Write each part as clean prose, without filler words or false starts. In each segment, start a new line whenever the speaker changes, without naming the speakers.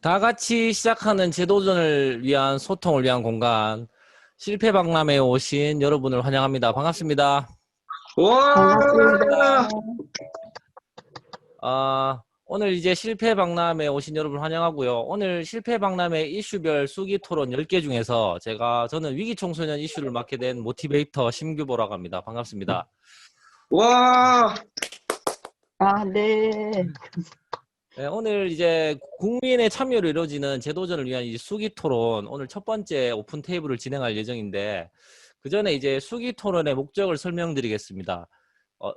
다 같이 시작하는 재도전을 위한 소통을 위한 공간 실패박람회에 오신 여러분을 환영합니다. 반갑습니다.
와!
반갑습니다.
오늘 이제 실패박람회에 오신 여러분 환영하고요. 오늘 실패박람회 이슈별 수기 토론 10개 중에서 저는 위기청소년 이슈를 맡게 된 모티베이터 심규보라고 합니다. 반갑습니다.
와!
네.
네, 오늘 이제 국민의 참여로 이루어지는 재도전을 위한 이 수기 토론, 오늘 첫 번째 오픈 테이블을 진행할 예정인데, 그 전에 이제 수기 토론의 목적을 설명드리겠습니다.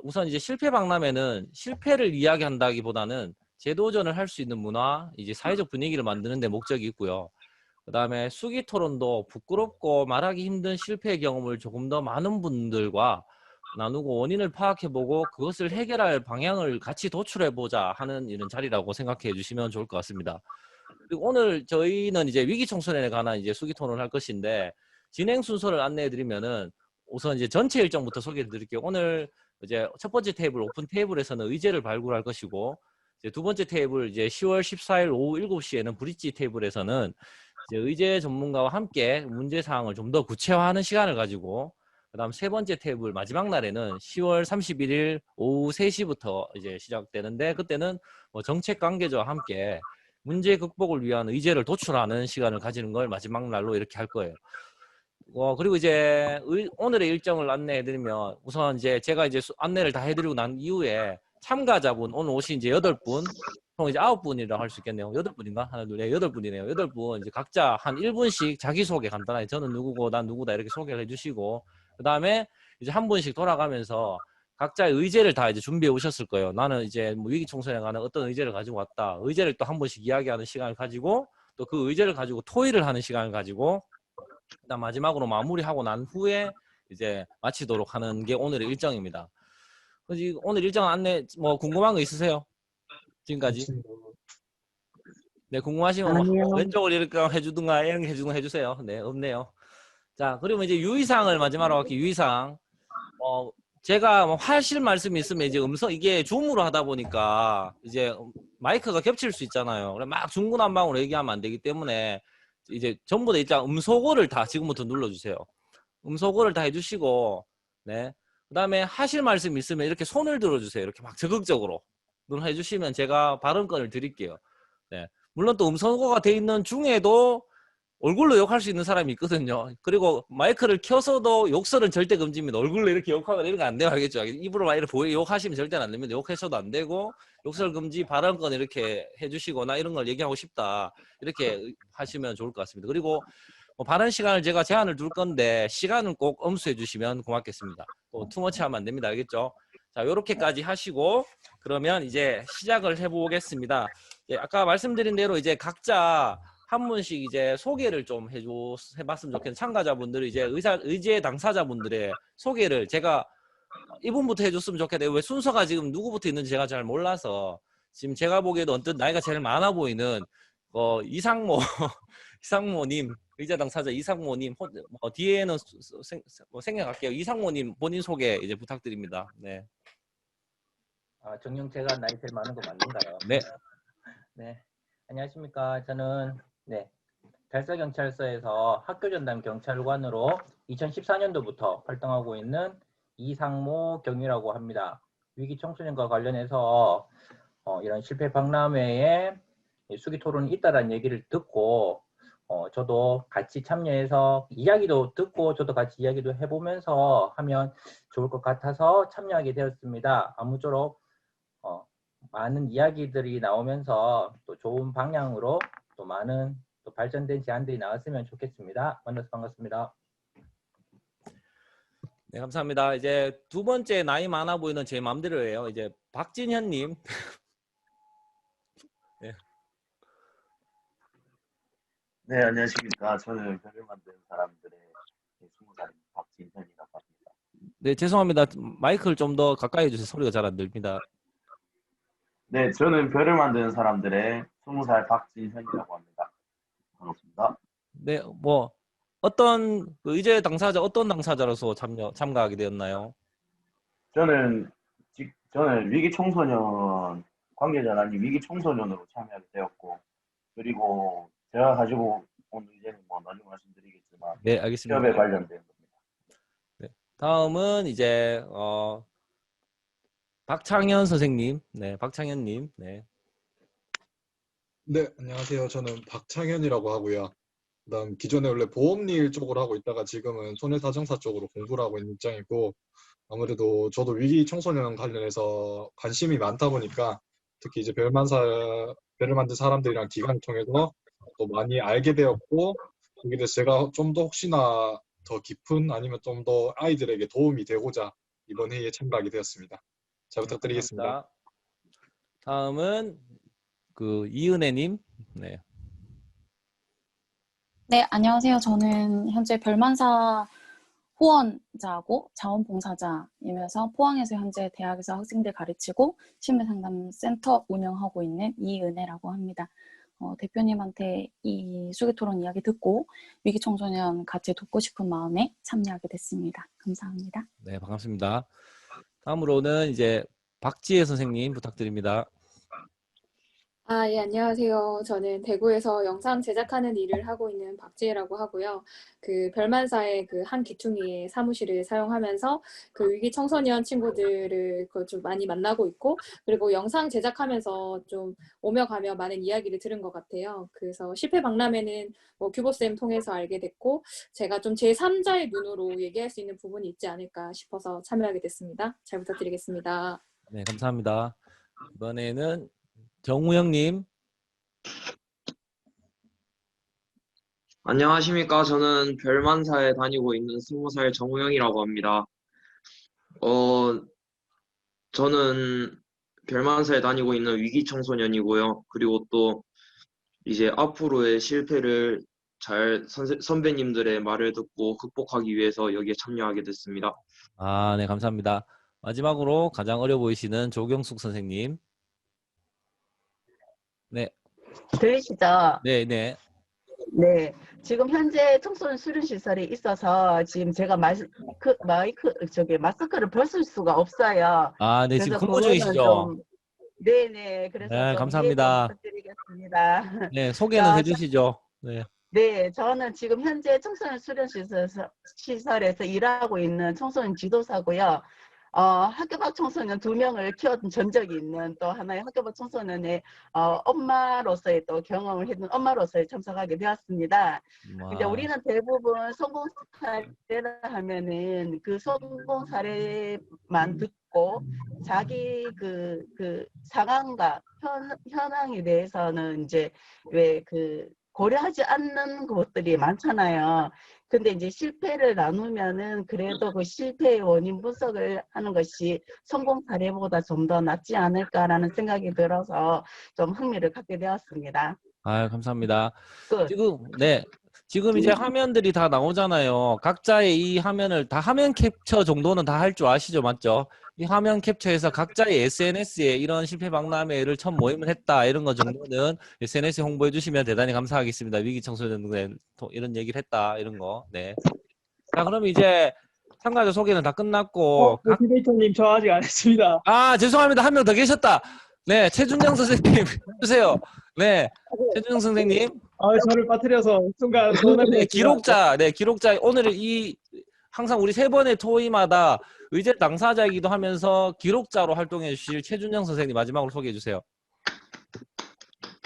우선 이제 실패 박람회는 실패를 이야기한다기보다는 재도전을 할 수 있는 문화, 이제 사회적 분위기를 만드는 데 목적이 있고요. 그 다음에 수기 토론도 부끄럽고 말하기 힘든 실패 경험을 조금 더 많은 분들과 나누고 원인을 파악해보고 그것을 해결할 방향을 같이 도출해보자 하는 이런 자리라고 생각해 주시면 좋을 것 같습니다. 그리고 오늘 저희는 이제 위기청소년에 관한 이제 수기 토론을 할 것인데, 진행 순서를 안내해 드리면은 우선 이제 전체 일정부터 소개해 드릴게요. 오늘 이제 첫 번째 테이블, 오픈 테이블에서는 의제를 발굴할 것이고, 이제 두 번째 테이블, 이제 10월 14일 오후 7시에는 브릿지 테이블에서는 이제 의제 전문가와 함께 문제 사항을 좀 더 구체화하는 시간을 가지고, 그다음 세 번째 테이블 마지막 날에는 10월 31일 오후 3시부터 이제 시작되는데, 그때는 뭐 정책 관계자와 함께 문제 극복을 위한 의제를 도출하는 시간을 가지는 걸 마지막 날로 이렇게 할 거예요. 그리고 이제 오늘의 일정을 안내해드리면, 우선 이제 제가 이제 안내를 다 해드리고 난 이후에 참가자분, 오늘 오신 이제 8분, 총 이제 9분이라고 할 수 있겠네요. 8분인가? 하나, 둘, 넷, 8분이네요. 8분, 이제 각자 한 1분씩 자기소개 간단하게, 저는 누구고, 난 누구다, 이렇게 소개를 해주시고, 그 다음에 이제 한 분씩 돌아가면서 각자의 의제를 다 이제 준비해 오셨을 거예요. 나는 이제 뭐 위기청소년에 관한 어떤 의제를 가지고 왔다. 의제를 또 한 번씩 이야기하는 시간을 가지고, 또 그 의제를 가지고 토의를 하는 시간을 가지고, 그다음 마지막으로 마무리하고 난 후에 이제 마치도록 하는 게 오늘의 일정입니다. 오늘 일정 안내 뭐 궁금한 거 있으세요? 지금까지? 네, 궁금하시면 뭐
아니요.
왼쪽을 이렇게 해주든가 이렇게 해주든가 해주세요. 네, 없네요. 자, 그러면 이제 유의사항을 마지막으로 할게요. 유의사항. 제가 뭐 하실 말씀이 있으면 이제 이게 줌으로 하다 보니까 이제 마이크가 겹칠 수 있잖아요. 그래 막 중구난방으로 얘기하면 안 되기 때문에 이제 전부 다 일단 음소거를 다 지금부터 눌러주세요. 음소거를 다 해주시고, 네. 그 다음에 하실 말씀 있으면 이렇게 손을 들어주세요. 이렇게 막 적극적으로 해주시면 제가 발언권을 드릴게요. 네. 물론 또 음소거가 돼 있는 중에도 얼굴로 욕할 수 있는 사람이 있거든요. 그리고 마이크를 켜서도 욕설은 절대 금지입니다. 얼굴로 이렇게 욕하거나 이런 거 안 돼요. 알겠죠? 입으로 막 이렇게 욕하시면 절대는 안 됩니다. 욕하셔도 안 되고, 욕설 금지 발언권 이렇게 해주시거나 이런 걸 얘기하고 싶다, 이렇게 하시면 좋을 것 같습니다. 그리고 뭐 발언 시간을 제가 제한을 둘 건데 시간은 꼭 엄수해 주시면 고맙겠습니다. 또 투머치 하면 안 됩니다. 알겠죠? 자, 요렇게까지 하시고 그러면 이제 시작을 해보겠습니다. 아까 말씀드린 대로 이제 각자 한 분씩 이제 소개를 좀 해봤으면 좋겠는 참가자분들이 이제 의제 당사자분들의 소개를 제가 이분부터 해줬으면 좋겠는데, 왜 순서가 지금 누구부터 있는지 제가 잘 몰라서 지금 제가 보기에도 언뜻 나이가 제일 많아 보이는 이상모 이상모님, 의제 당사자 이상모님, 뒤에는 생략할게요. 이상모님 본인 소개 이제 부탁드립니다. 네.
정녕 제가 나이 제일 많은 거 맞는가요?
네.
네. 안녕하십니까. 저는 달서경찰서에서 학교전담 경찰관으로 2014년도부터 활동하고 있는 이상모 경위라고 합니다. 위기 청소년과 관련해서 이런 실패 박람회에 수기 토론이 있다라는 얘기를 듣고 저도 같이 참여해서 이야기도 듣고 저도 같이 이야기도 해보면서 하면 좋을 것 같아서 참여하게 되었습니다. 아무쪼록 많은 이야기들이 나오면서 또 좋은 방향으로 또 많은 또 발전된 제안들이 나왔으면 좋겠습니다. 만나서 반갑습니다.
네, 감사합니다. 이제 두 번째 나이 많아 보이는 제 맘대로예요. 이제 박진현님. 네.
네, 안녕하십니까. 저는 별을 만드는 사람들의 20살 박진현이라고 합니다.
네, 죄송합니다. 마이크를 좀 더 가까이 해주세요. 소리가 잘 안 들립니다.
네, 저는 별을 만드는 사람들의 20살 박진현이라고 합니다. 반갑습니다.
네, 뭐 어떤 의제 당사자, 어떤 당사자로서 참가하게 되었나요?
저는 위기 청소년 관계자 아닌 위기 청소년으로 참여하게 되었고, 그리고 제가 가지고 온 의제는 뭐 나중에 말씀드리겠지만
네, 알겠습니다.
취업에 관련된 겁니다.
네. 다음은 이제 박창현 선생님, 네, 박창현님, 네,
네, 안녕하세요. 저는 박창현이라고 하고요. 그다음 기존에 원래 보험일 쪽으로 하고 있다가 지금은 손해사정사 쪽으로 공부를 하고 있는 입장이고, 아무래도 저도 위기 청소년 관련해서 관심이 많다 보니까 특히 이제 별을 만든 사람들이랑 기관을 통해서 또 많이 알게 되었고, 거기에 대해서 제가 좀 더 혹시나 더 깊은 아니면 좀 더 아이들에게 도움이 되고자 이번 회의에 참가하게 되었습니다. 잘 부탁드리겠습니다.
감사합니다. 다음은 그 이은혜님, 네,
네, 안녕하세요. 저는 현재 별만사 후원자고 자원봉사자이면서 포항에서 현재 대학에서 학생들 가르치고 심리상담센터 운영하고 있는 이은혜라고 합니다. 대표님한테 이 수기토론 이야기 듣고 위기청소년 같이 돕고 싶은 마음에 참여하게 됐습니다. 감사합니다.
네, 반갑습니다. 다음으로는 이제 박지혜 선생님 부탁드립니다.
예, 안녕하세요. 저는 대구에서 영상 제작하는 일을 하고 있는 박지혜라고 하고요. 그 별만사의 그 한 기퉁이의 사무실을 사용하면서 그 위기 청소년 친구들을 좀 많이 만나고 있고, 그리고 영상 제작하면서 좀 오며 가며 많은 이야기를 들은 것 같아요. 그래서 실패 박람회는 뭐 규보쌤 통해서 알게 됐고, 제가 좀 제3자의 눈으로 얘기할 수 있는 부분이 있지 않을까 싶어서 참여하게 됐습니다. 잘 부탁드리겠습니다.
네, 감사합니다. 이번에는 정우영님,
안녕하십니까. 저는 별만사에 다니고 있는 20살 정우영이라고 합니다. 저는 별만사에 다니고 있는 위기 청소년이고요. 그리고 또 이제 앞으로의 실패를 잘 선배님들의 말을 듣고 극복하기 위해서 여기에 참여하게 됐습니다.
네, 감사합니다. 마지막으로 가장 어려 보이시는 조경숙 선생님, 네,
들리시죠?
네, 네.
네. 지금 현재 청소년 수련 시설이 있어서 지금 제가 마스크를 벗을 수가 없어요.
네, 지금
그래서
근무
그거는
중이시죠?
좀, 네네. 그래서
네,
좀
감사합니다.
이해 좀 부탁드리겠습니다.
네, 소개는
자,
해주시죠. 네,
네, 저는 지금 현재 청소년 수련 시설에서 일하고 있는 청소년 지도사고요. 학교 밖 청소년 2명을 키웠던 전적이 있는 또 하나의 학교 밖 청소년의 엄마로서의 또 경험을 했던 엄마로서의 참석하게 되었습니다. 근데 우리는 대부분 성공 사례라 하면은 그 성공 사례만 듣고 자기 그 상황과 현황에 대해서는 이제 왜 고려하지 않는 것들이 많잖아요. 근데 이제 실패를 나누면은 그래도 그 실패의 원인 분석을 하는 것이 성공 사례보다 좀 더 낫지 않을까라는 생각이 들어서 좀 흥미를 갖게 되었습니다.
감사합니다.
끝.
지금 이제 화면들이 다 나오잖아요. 각자의 이 화면을 다 화면 캡처 정도는 다 할 줄 아시죠? 맞죠? 이 화면 캡처해서 각자의 SNS에 이런 실패 박람회를 첫 모임을 했다 이런 거 정도는 SNS에 홍보해 주시면 대단히 감사하겠습니다. 위기 청소년들에 이런 얘기를 했다 이런 거. 네. 자, 그럼 이제 참가자 소개는 다 끝났고
디베이터님 저 아직 안 했습니다.
죄송합니다. 한 명 더 계셨다. 네, 최준영 선생님 해주세요. 네, 최준영 선생님.
저를 빠뜨려서 순간
기록자 오늘 항상 우리 3번의 토의마다 의제 당사자이기도 하면서 기록자로 활동해 주실 최준영 선생님 마지막으로 소개해 주세요.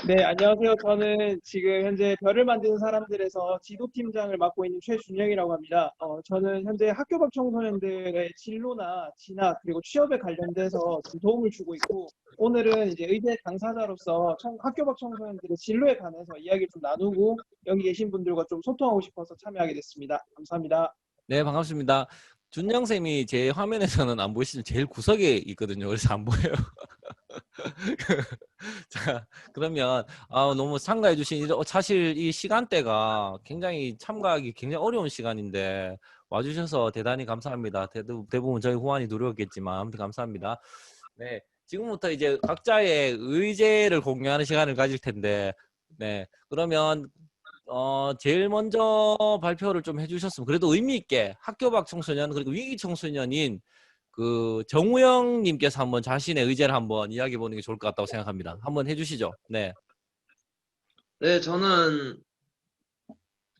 네, 안녕하세요. 저는 지금 현재 별을 만드는 사람들에서 지도팀장을 맡고 있는 최준영이라고 합니다. 저는 현재 학교 밖 청소년들의 진로나 진학 그리고 취업에 관련돼서 도움을 주고 있고, 오늘은 이제 의제 당사자로서 학교 밖 청소년들의 진로에 관해서 이야기를 좀 나누고 여기 계신 분들과 좀 소통하고 싶어서 참여하게 됐습니다. 감사합니다.
네, 반갑습니다. 준영 쌤이 제 화면에서는 안 보이시지만 제일 구석에 있거든요. 그래서 안 보여요. 자, 그러면 너무 참가해 주신 사실 이 시간대가 굉장히 참가하기 굉장히 어려운 시간인데 와주셔서 대단히 감사합니다. 대부분 저희 후원이 누렸겠지만 아무튼 감사합니다. 네, 지금부터 이제 각자의 의제를 공유하는 시간을 가질 텐데, 네, 그러면 제일 먼저 발표를 좀 해주셨으면 그래도 의미 있게 학교 밖 청소년 그리고 위기 청소년인 그 정우영 님께서 한번 자신의 의제를 한번 이야기해 보는 게 좋을 것 같다고 생각합니다. 한번 해주시죠. 네.
네, 저는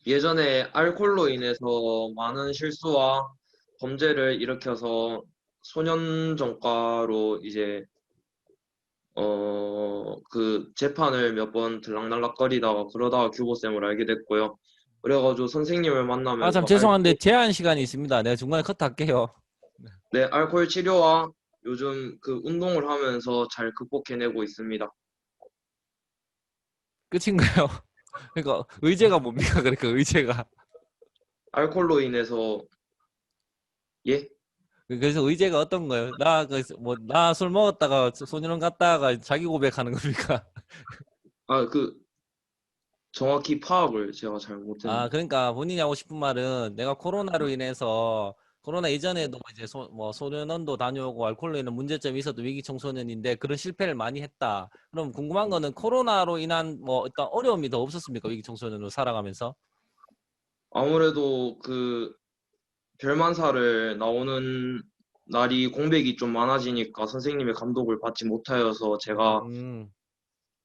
예전에 알코올로 인해서 많은 실수와 범죄를 일으켜서 소년정과로 이제 그 재판을 몇 번 들락날락거리다가 그러다가 규보쌤을 알게 됐고요. 그래가지고 선생님을
아, 참
만나면서
죄송한데 제한 시간이 있습니다. 내가 중간에 컷할게요.
네, 알코올 치료와 요즘 그 운동을 하면서 잘 극복해내고 있습니다.
끝인가요? 그러니까 의제가 뭡니까? 그러니까 의제가.
알코올로 인해서 예?
그래서 의제가 어떤 거예요? 나 술 먹었다가 소년원 갔다가 자기 고백하는 겁니까?
아, 그 정확히 파악을 제가 잘
아,
못했는데.
그러니까 본인이 하고 싶은 말은 내가 코로나로 인해서 코로나 이전에도 이제 소년원도 다녀오고 알코올로 인한 문제점이 있어도 위기 청소년인데 그런 실패를 많이 했다. 그럼 궁금한 거는 코로나로 인한 뭐 어떤 어려움이 더 없었습니까? 위기 청소년으로 살아가면서?
아무래도 그 별만사를 나오는 날이 공백이 좀 많아지니까 선생님의 감독을 받지 못하여서 제가
음.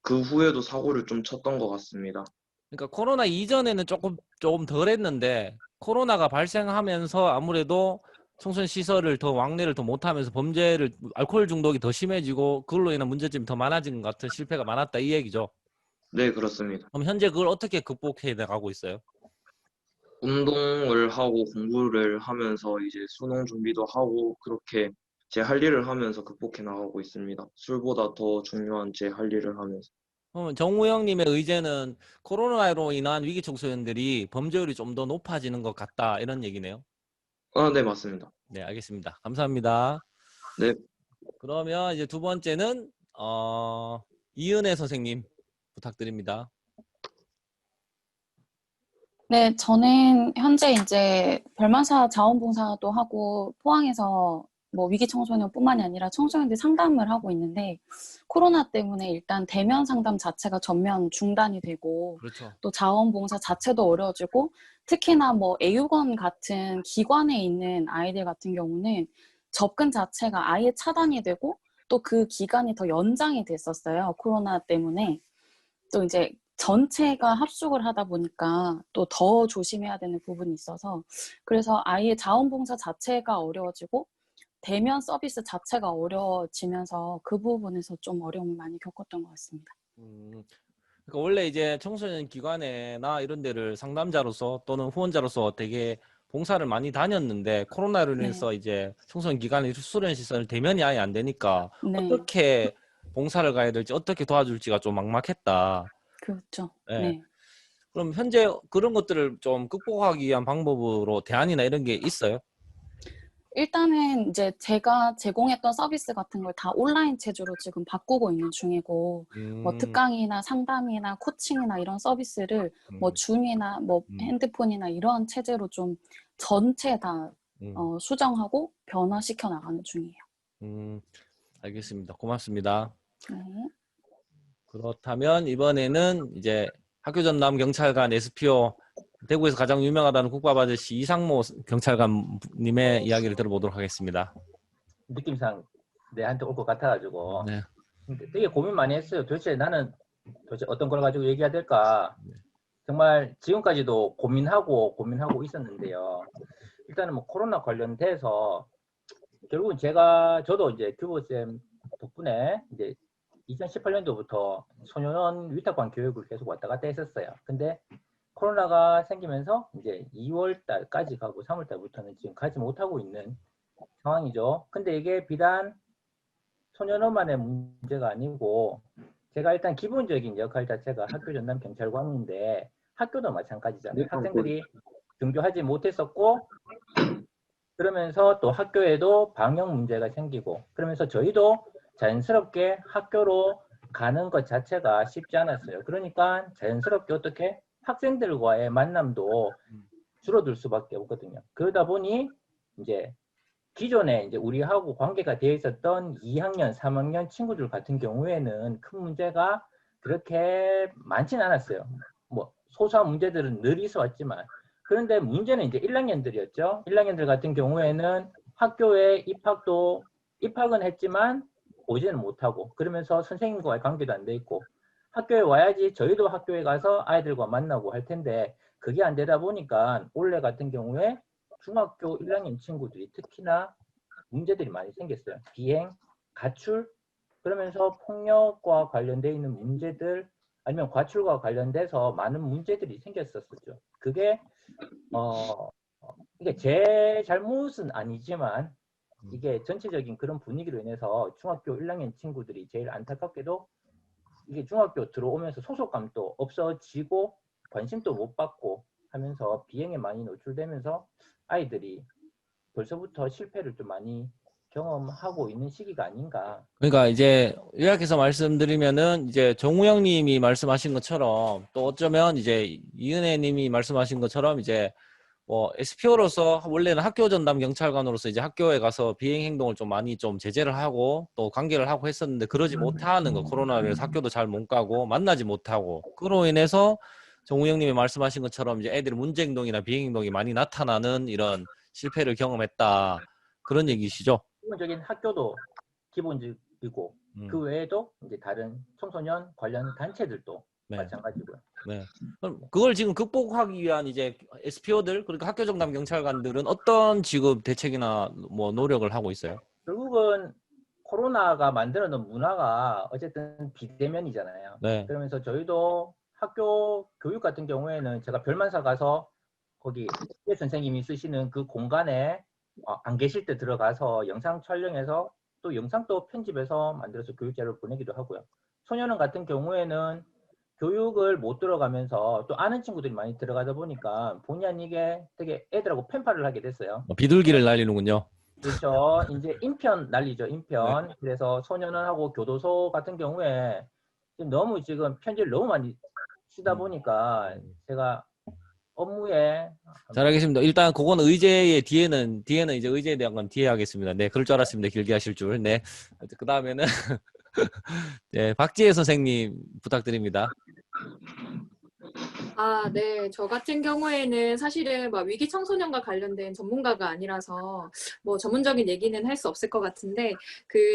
그 후에도 사고를 좀 쳤던 것 같습니다.
그러니까 코로나 이전에는 조금 덜 했는데 코로나가 발생하면서 아무래도 청소년 시설을 더 왕래를 더 못하면서 범죄를 알코올 중독이 더 심해지고 그걸로 인한 문제점이 더 많아진 것 같은 실패가 많았다 이 얘기죠.
네, 그렇습니다.
그럼 현재 그걸 어떻게 극복해 나가고 있어요?
운동을 하고 공부를 하면서 이제 수능 준비도 하고 그렇게 제 할 일을 하면서 극복해 나가고 있습니다. 술보다 더 중요한 제 할 일을 하면서.
정우영님의 의제는 코로나로 인한 위기 청소년들이 범죄율이 좀 더 높아지는 것 같다 이런 얘기네요.
아, 네, 맞습니다.
네, 알겠습니다. 감사합니다.
네.
그러면 이제 두 번째는 이은혜 선생님 부탁드립니다.
네, 저는 현재 이제 별만사 자원봉사도 하고 포항에서 뭐 위기 청소년뿐만이 아니라 청소년들 상담을 하고 있는데 코로나 때문에 일단 대면 상담 자체가 전면 중단이 되고
그렇죠.
또 자원봉사 자체도 어려워지고 특히나 뭐 애육원 같은 기관에 있는 아이들 같은 경우는 접근 자체가 아예 차단이 되고 또 그 기간이 더 연장이 됐었어요. 코로나 때문에. 또 이제 전체가 합숙을 하다 보니까 또 더 조심해야 되는 부분이 있어서 그래서 아예 자원봉사 자체가 어려워지고 대면 서비스 자체가 어려워지면서 그 부분에서 좀 어려움을 많이 겪었던 것 같습니다.
그러니까 원래 이제 청소년 기관에나 이런 데를 상담자로서 또는 후원자로서 되게 봉사를 많이 다녔는데 코로나로 인해서 이제 청소년 기관의 수련 시설 대면이 아예 안 되니까
네,
어떻게 봉사를 가야 될지 어떻게 도와줄지가 좀 막막했다.
그렇죠.
네.
네.
그럼 현재 그런 것들을 좀 극복하기 위한 방법으로 대안이나 이런 게 있어요?
일단은 이제 제가 제공했던 서비스 같은 걸 다 온라인 체제로 지금 바꾸고 있는 중이고 뭐 특강이나 상담이나 코칭이나 이런 서비스를 뭐 줌이나 뭐 핸드폰이나 이런 체제로 좀 전체 다 수정하고 변화시켜 나가는 중이에요.
알겠습니다. 고맙습니다.
네.
그렇다면 이번에는 이제 학교 전담 경찰관 SPO 대구에서 가장 유명하다는 국밥 아저씨 이상모 경찰관님의 이야기를 들어보도록 하겠습니다.
느낌상 내한테 올 것 같아가지고
네.
되게 고민 많이 했어요. 도대체 어떤 걸 가지고 얘기해야 될까? 정말 지금까지도 고민하고 있었는데요. 일단은 뭐 코로나 관련돼서 결국은 저도 이제 규보쌤 덕분에 이제 2018년도부터 소년원 위탁관 교육을 계속 왔다 갔다 했었어요. 근데 코로나가 생기면서 이제 2월 달까지 가고 3월 달부터는 지금 가지 못하고 있는 상황이죠. 근데 이게 비단 소년원만의 문제가 아니고 제가 일단 기본적인 역할 자체가 학교 전담 경찰관인데 학교도 마찬가지잖아요. 학생들이 등교하지 못했었고 그러면서 또 학교에도 방역 문제가 생기고 그러면서 저희도 자연스럽게 학교로 가는 것 자체가 쉽지 않았어요. 그러니까 자연스럽게 어떻게 학생들과의 만남도 줄어들 수밖에 없거든요. 그러다 보니 이제 기존에 이제 우리하고 관계가 되어 있었던 2학년, 3학년 친구들 같은 경우에는 큰 문제가 그렇게 많지는 않았어요. 뭐 소소한 문제들은 늘 있어 왔지만 그런데 문제는 이제 1학년들이었죠. 1학년들 같은 경우에는 학교에 입학은 했지만 오지는 못하고 그러면서 선생님과의 관계도 안 돼 있고 학교에 와야지 저희도 학교에 가서 아이들과 만나고 할 텐데 그게 안 되다 보니까 올해 같은 경우에 중학교 1학년 친구들이 특히나 문제들이 많이 생겼어요. 비행, 가출, 그러면서 폭력과 관련돼 있는 문제들 아니면 과출과 관련돼서 많은 문제들이 생겼었죠. 그게 이게 제 잘못은 아니지만 이게 전체적인 그런 분위기로 인해서 중학교 1학년 친구들이 제일 안타깝게도 이게 중학교 들어오면서 소속감도 없어지고 관심도 못 받고 하면서 비행에 많이 노출되면서 아이들이 벌써부터 실패를 좀 많이 경험하고 있는 시기가 아닌가.
그러니까 이제 요약해서 말씀드리면은 이제 정우영 님이 말씀하신 것처럼 또 어쩌면 이제 이은혜 님이 말씀하신 것처럼 이제 SPO로서 원래는 학교 전담 경찰관으로서 이제 학교에 가서 비행 행동을 좀 많이 좀 제재를 하고 또 관계를 하고 했었는데 그러지 못하는 거, 코로나로 인해서 학교도 잘 못 가고 만나지 못하고 그로 인해서 정우영 님이 말씀하신 것처럼 이제 애들의 문제 행동이나 비행 행동이 많이 나타나는 이런 실패를 경험했다. 그런 얘기시죠?
기본적인 학교도 기본적이고 그 외에도 이제 다른 청소년 관련 단체들도
네.
마찬가지고요.
네. 그럼 그걸 지금 극복하기 위한 이제 SPO들 그러니까 학교 정담 경찰관들은 어떤 지금 대책이나 뭐 노력을 하고 있어요?
결국은 코로나가 만들어 놓은 문화가 어쨌든 비대면이잖아요.
네.
그러면서 저희도 학교 교육 같은 경우에는 제가 별만사 가서 거기 선생님이 쓰시는 그 공간에 안 계실 때 들어가서 영상 촬영해서 또 영상도 편집해서 만들어서 교육 자료를 보내기도 하고요. 소년원 같은 경우에는 교육을 못 들어가면서 또 아는 친구들이 많이 들어가다 보니까 본의 아니게 되게 애들하고 펜팔을 하게 됐어요.
비둘기를 날리는군요.
그렇죠. 이제 인편 날리죠, 인편.
네.
그래서 소년원하고 교도소 같은 경우에 지금 너무 지금 편지를 너무 많이 쓰다 보니까 제가 업무에
잘 알겠습니다. 일단 그건 의제의 뒤에는 이제 의제에 대한 건 뒤에 하겠습니다. 네, 그럴 줄 알았습니다. 길게 하실 줄. 네. 그 다음에는 네, 박지혜 선생님 부탁드립니다.
네. 저 같은 경우에는 사실은 막 위기 청소년과 관련된 전문가가 아니라서 뭐 전문적인 얘기는 할 수 없을 것 같은데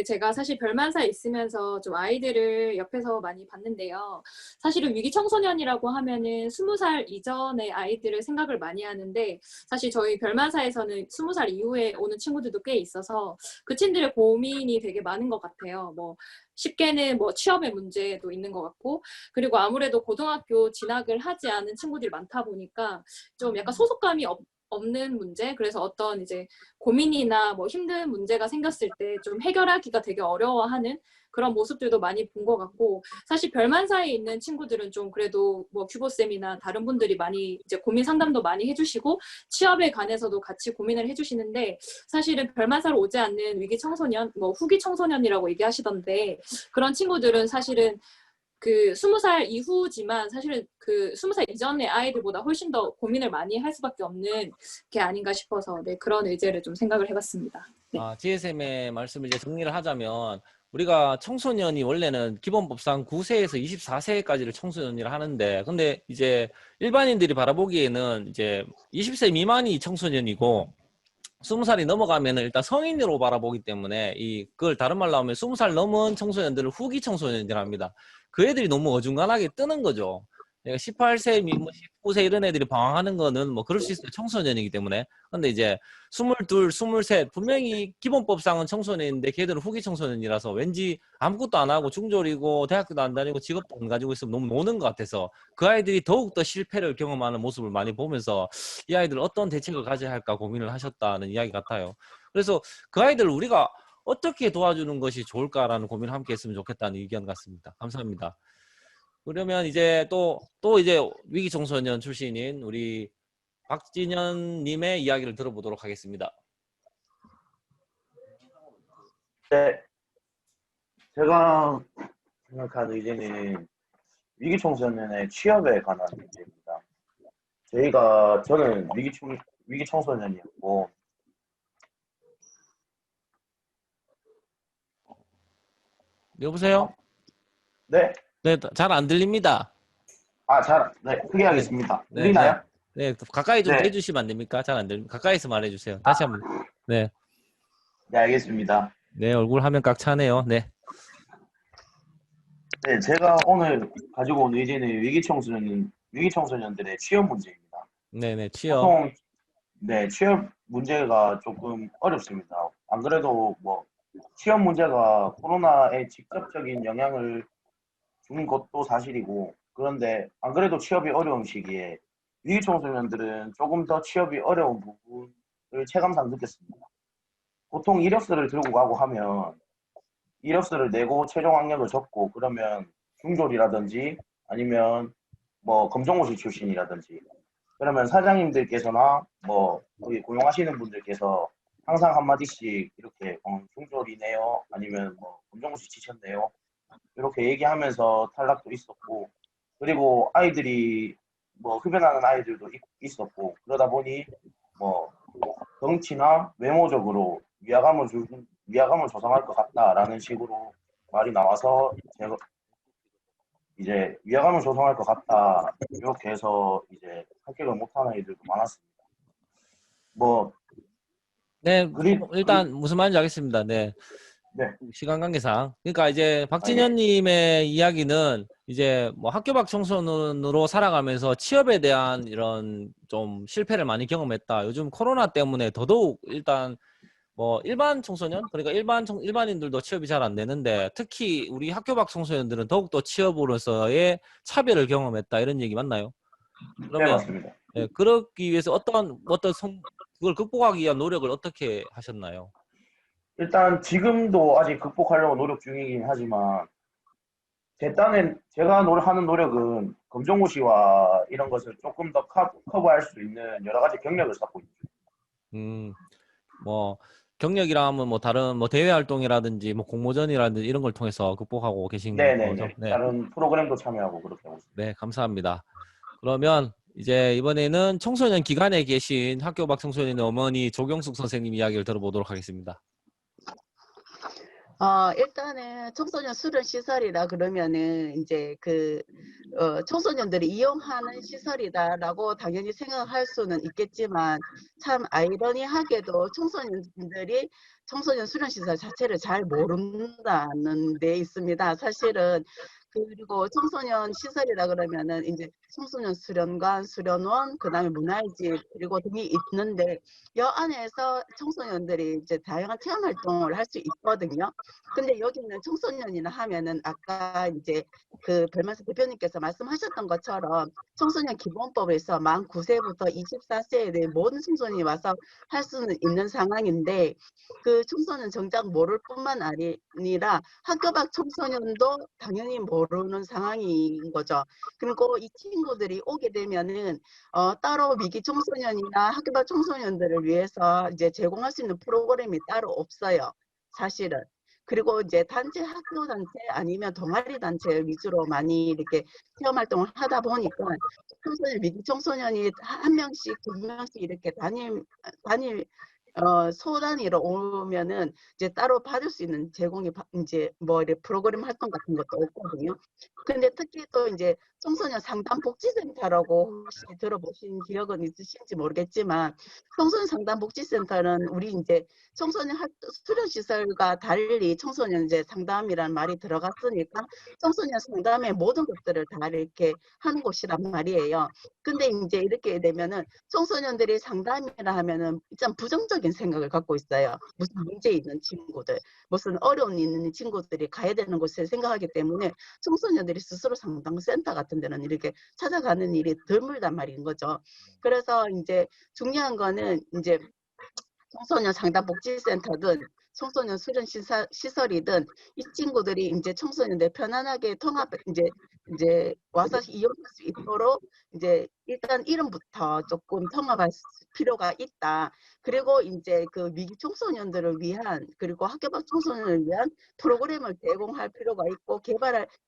제가 사실 별만사에 있으면서 좀 아이들을 옆에서 많이 봤는데요. 사실은 위기 청소년이라고 하면은 20살 이전의 아이들을 생각을 많이 하는데 사실 저희 별만사에서는 20살 이후에 오는 친구들도 꽤 있어서 그 친구들의 고민이 되게 많은 것 같아요. 뭐 쉽게는 뭐 취업의 문제도 있는 것 같고 그리고 아무래도 고등학교 진학을 하지 않은 친구들이 많다 보니까 좀 약간 소속감이 없는 문제 그래서 어떤 이제 고민이나 뭐 힘든 문제가 생겼을 때 좀 해결하기가 되게 어려워하는 그런 모습들도 많이 본 것 같고 사실 별만사에 있는 친구들은 좀 그래도 뭐 규보쌤이나 다른 분들이 많이 이제 고민 상담도 많이 해주시고 취업에 관해서도 같이 고민을 해주시는데 사실은 별만사로 오지 않는 위기 청소년, 뭐 후기 청소년이라고 얘기하시던데 그런 친구들은 사실은 20살 이후지만 사실은 20살 이전의 아이들보다 훨씬 더 고민을 많이 할 수밖에 없는 게 아닌가 싶어서 네, 그런 의제를 좀 생각을 해봤습니다. 네.
지혜쌤의 말씀을 이제 정리를 하자면 우리가 청소년이 원래는 기본법상 9세에서 24세까지를 청소년이라 하는데 근데 이제 일반인들이 바라보기에는 이제 20세 미만이 청소년이고 20살이 넘어가면은 일단 성인으로 바라보기 때문에 그걸 다른 말로 하면 20살 넘은 청소년들을 후기 청소년이라 합니다. 그 애들이 너무 어중간하게 뜨는 거죠. 18세, 19세 이런 애들이 방황하는 거는 뭐 그럴 수 있어요. 청소년이기 때문에. 근데 이제 22, 23 분명히 기본법상은 청소년인데 걔들은 후기 청소년이라서 왠지 아무것도 안 하고 중졸이고 대학교도 안 다니고 직업도 안 가지고 있으면 너무 노는 것 같아서 그 아이들이 더욱더 실패를 경험하는 모습을 많이 보면서 이 아이들 어떤 대책을 가져야 할까 고민을 하셨다는 이야기 같아요. 그래서 그 아이들을 우리가 어떻게 도와주는 것이 좋을까라는 고민을 함께 했으면 좋겠다는 의견 같습니다. 감사합니다. 그러면 이제 또 이제 위기 청소년 출신인 우리 박진현 님의 이야기를 들어보도록 하겠습니다.
네, 제가 생각하는 의제는 위기 청소년의 취업에 관한 문제입니다. 저는 위기 청소년이었고
여보세요?
네,
네, 잘 안 들립니다.
네, 크게 하겠습니다.
네,
들리나요?
네, 가까이 좀
네.
대주시면 안 됩니까? 잘 안 들립니다. 가까이서 말해주세요. 다시 한번. 네,
네, 알겠습니다.
네, 얼굴 화면 꽉 차네요. 네.
네, 제가 오늘 가지고 온 의제는 위기 청소년들의 취업 문제입니다.
네네, 취업.
보통 네, 취업 문제가 조금 어렵습니다. 안 그래도 뭐 취업 문제가 코로나에 직접적인 영향을 준 것도 사실이고, 그런데 안 그래도 취업이 어려운 시기에 위기 청소년들은 조금 더 취업이 어려운 부분을 체감상 느꼈습니다. 보통 이력서를 들고 가고 하면 이력서를 내고 최종 학력을 적고 그러면 중졸이라든지 아니면 뭐 검정고시 출신이라든지 그러면 사장님들께서나 뭐 거기 고용하시는 분들께서 항상 한마디씩 이렇게 중졸이네요 아니면 뭐 검정고시 치셨네요 이렇게 얘기하면서 탈락도 있었고, 그리고 아이들이 뭐 흡연하는 아이들도 있었고, 그러다 보니 뭐 덩치나 외모적으로 위화감을 조성할 것 같다라는 식으로 말이 나와서 제가 이제 위화감을 조성할 것 같다 이렇게 해서 이제 합격을 못하는 아이들도 많았습니다. 뭐
네,
그리
일단 무슨 말인지 알겠습니다. 네.
네.
시간 관계상. 그러니까 이제 박진현님의 이야기는 이제 뭐 학교 밖 청소년으로 살아가면서 취업에 대한 이런 좀 실패를 많이 경험했다. 요즘 코로나 때문에 더더욱 일단 뭐 일반 청소년, 그러니까 일반인들도 취업이 잘 안 되는데 특히 우리 학교 밖 청소년들은 더욱더 취업으로서의 차별을 경험했다. 이런 얘기 맞나요?
네,
그러면
맞습니다.
예, 그러기 위해서 그걸 극복하기 위한 노력을 어떻게 하셨나요?
일단 지금도 아직 극복하려고 노력 중이긴 하지만 제 딴엔 제가 하는 노력은 검정고시와 이런 것을 조금 더 커버할 수 있는 여러 가지 경력을 쌓고 있죠.
뭐 경력이라 하면 뭐 다른 뭐 대외 활동이라든지 뭐 공모전이라든지 이런 걸 통해서 극복하고 계신 거죠.
네네네.
네,
다른 프로그램도 참여하고 그렇게 하고 있습니다.
네, 감사합니다. 그러면 이제 이번에는 청소년 기관에 계신 학교 밖 청소년의 어머니 조경숙 선생님 이야기를 들어보도록 하겠습니다.
일단은 청소년 수련 시설이라 그러면은 이제 청소년들이 이용하는 시설이다라고 당연히 생각할 수는 있겠지만 참 아이러니하게도 청소년들이 청소년 수련 시설 자체를 잘 모른다는 데 있습니다. 사실은. 그리고 청소년 시설이라 그러면은 이제 청소년 수련관, 수련원, 그다음에 문화의 집 그리고 등이 있는데 여 안에서 청소년들이 이제 다양한 체험 활동을 할 수 있거든요. 근데 여기는 청소년이나 하면은 아까 이제 별만사 대표님께서 말씀하셨던 것처럼 청소년 기본법에서 만 9세부터 24세에 대해 모든 청소년이 와서 할 수는 있는 상황인데 그 청소년 정작 모를 뿐만 아니라 학교 밖 청소년도 당연히 모르는 상황인 거죠. 그리고 이 친구들이 오게 되면은 따로 위기 청소년이나 학교 밖 청소년들을 위해서 이제 제공할 수 있는 프로그램이 따로 없어요. 사실은. 그리고 이제 학교 단체 아니면 동아리 단체 위주로 많이 이렇게 체험 활동을 하다 보니까 청소년, 위기 청소년이 한 명씩, 두 명씩 이렇게 소 단위로 오면은 이제 따로 받을 수 있는 이제 뭐 이렇게 프로그램 활동 같은 것도 없거든요. 근데 특히 또 이제 청소년 상담 복지센터라고 혹시 들어보신 기억은 있으신지 모르겠지만 청소년 상담 복지센터는 우리 이제 청소년 수련 시설과 달리 청소년 이제 상담이라는 말이 들어갔으니까 청소년 상담의 모든 것들을 다 이렇게 하는 곳이란 말이에요. 근데 이제 이렇게 되면은 청소년들이 상담이라 하면은 일단 부정적인 생각을 갖고 있어요. 무슨 문제 있는 친구들, 무슨 어려운 일 있는 친구들이 가야 되는 곳을 생각하기 때문에 청소년들이 스스로 상담센터 같은 데는 이렇게 찾아가는 일이 드물단 말인 거죠. 그래서 이제 중요한 거는 이제 청소년 상담복지센터든 청소년 수련 시설이든 이 친구들이 이제 청소년들 편안하게 이제 와서 이용할 수 있도록 이제 일단 이름부터 조금 통합할 필요가 있다. 그리고 이제 그 위기 청소년들을 위한 그리고 학교 밖 청소년을 위한 프로그램을 제공할 필요가 있고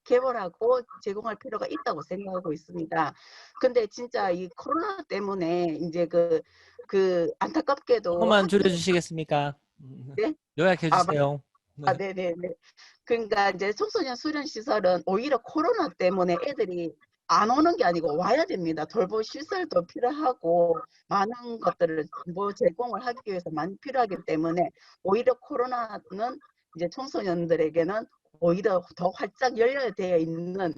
개발하고 제공할 필요가 있다고 생각하고 있습니다. 근데 진짜 이 코로나 때문에 이제 안타깝게도
조금만 줄여주시겠습니까?
네?
요약해 주세요.
네네네. 그러니까 이제 청소년 수련 시설은 오히려 코로나 때문에 애들이 안 오는 게 아니고 와야 됩니다. 돌볼 시설도 필요하고 많은 것들을 제공을 하기 위해서 많이 필요하기 때문에 오히려 코로나는 이제 청소년들에게는 오히려 더 활짝 열려되어 있는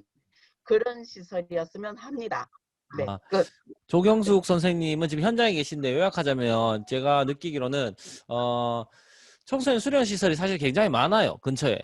그런 시설이었으면 합니다. 네,
아,
끝.
조경숙 선생님은 지금 현장에 계신데 요약하자면 제가 느끼기로는 청소년 수련 시설이 사실 굉장히 많아요. 근처에.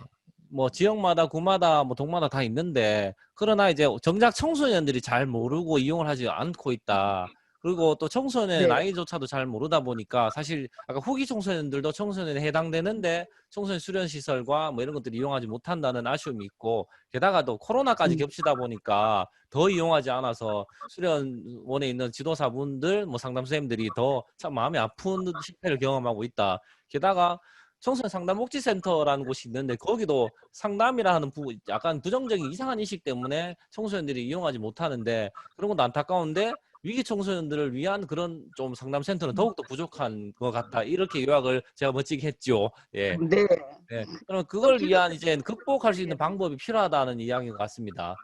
뭐 지역마다 구마다 뭐 동마다 다 있는데 그러나 이제 정작 청소년들이 잘 모르고 이용을 하지 않고 있다. 그리고 또 청소년의
네.
나이조차도 잘 모르다 보니까 사실 아까 후기 청소년들도 청소년에 해당되는데 청소년 수련 시설과 뭐 이런 것들을 이용하지 못한다는 아쉬움이 있고 게다가 또 코로나까지 겹치다 보니까 더 이용하지 않아서 수련원에 있는 지도사분들 뭐 상담 선생님들이 더 참 마음이 아픈 실패를 경험하고 있다. 게다가 청소년 상담 복지센터라는 곳이 있는데 거기도 상담이라 하는 약간 부정적인 이상한 인식 때문에 청소년들이 이용하지 못하는데 그런 것도 안타까운데 위기 청소년들을 위한 그런 좀 상담센터는 더욱더 부족한 것 같다. 이렇게 요약을 제가 멋지게 했죠. 예.
네.
네. 그럼 그걸 위한 이제 극복할 수 있는 방법이 필요하다는 이야기인 것 같습니다.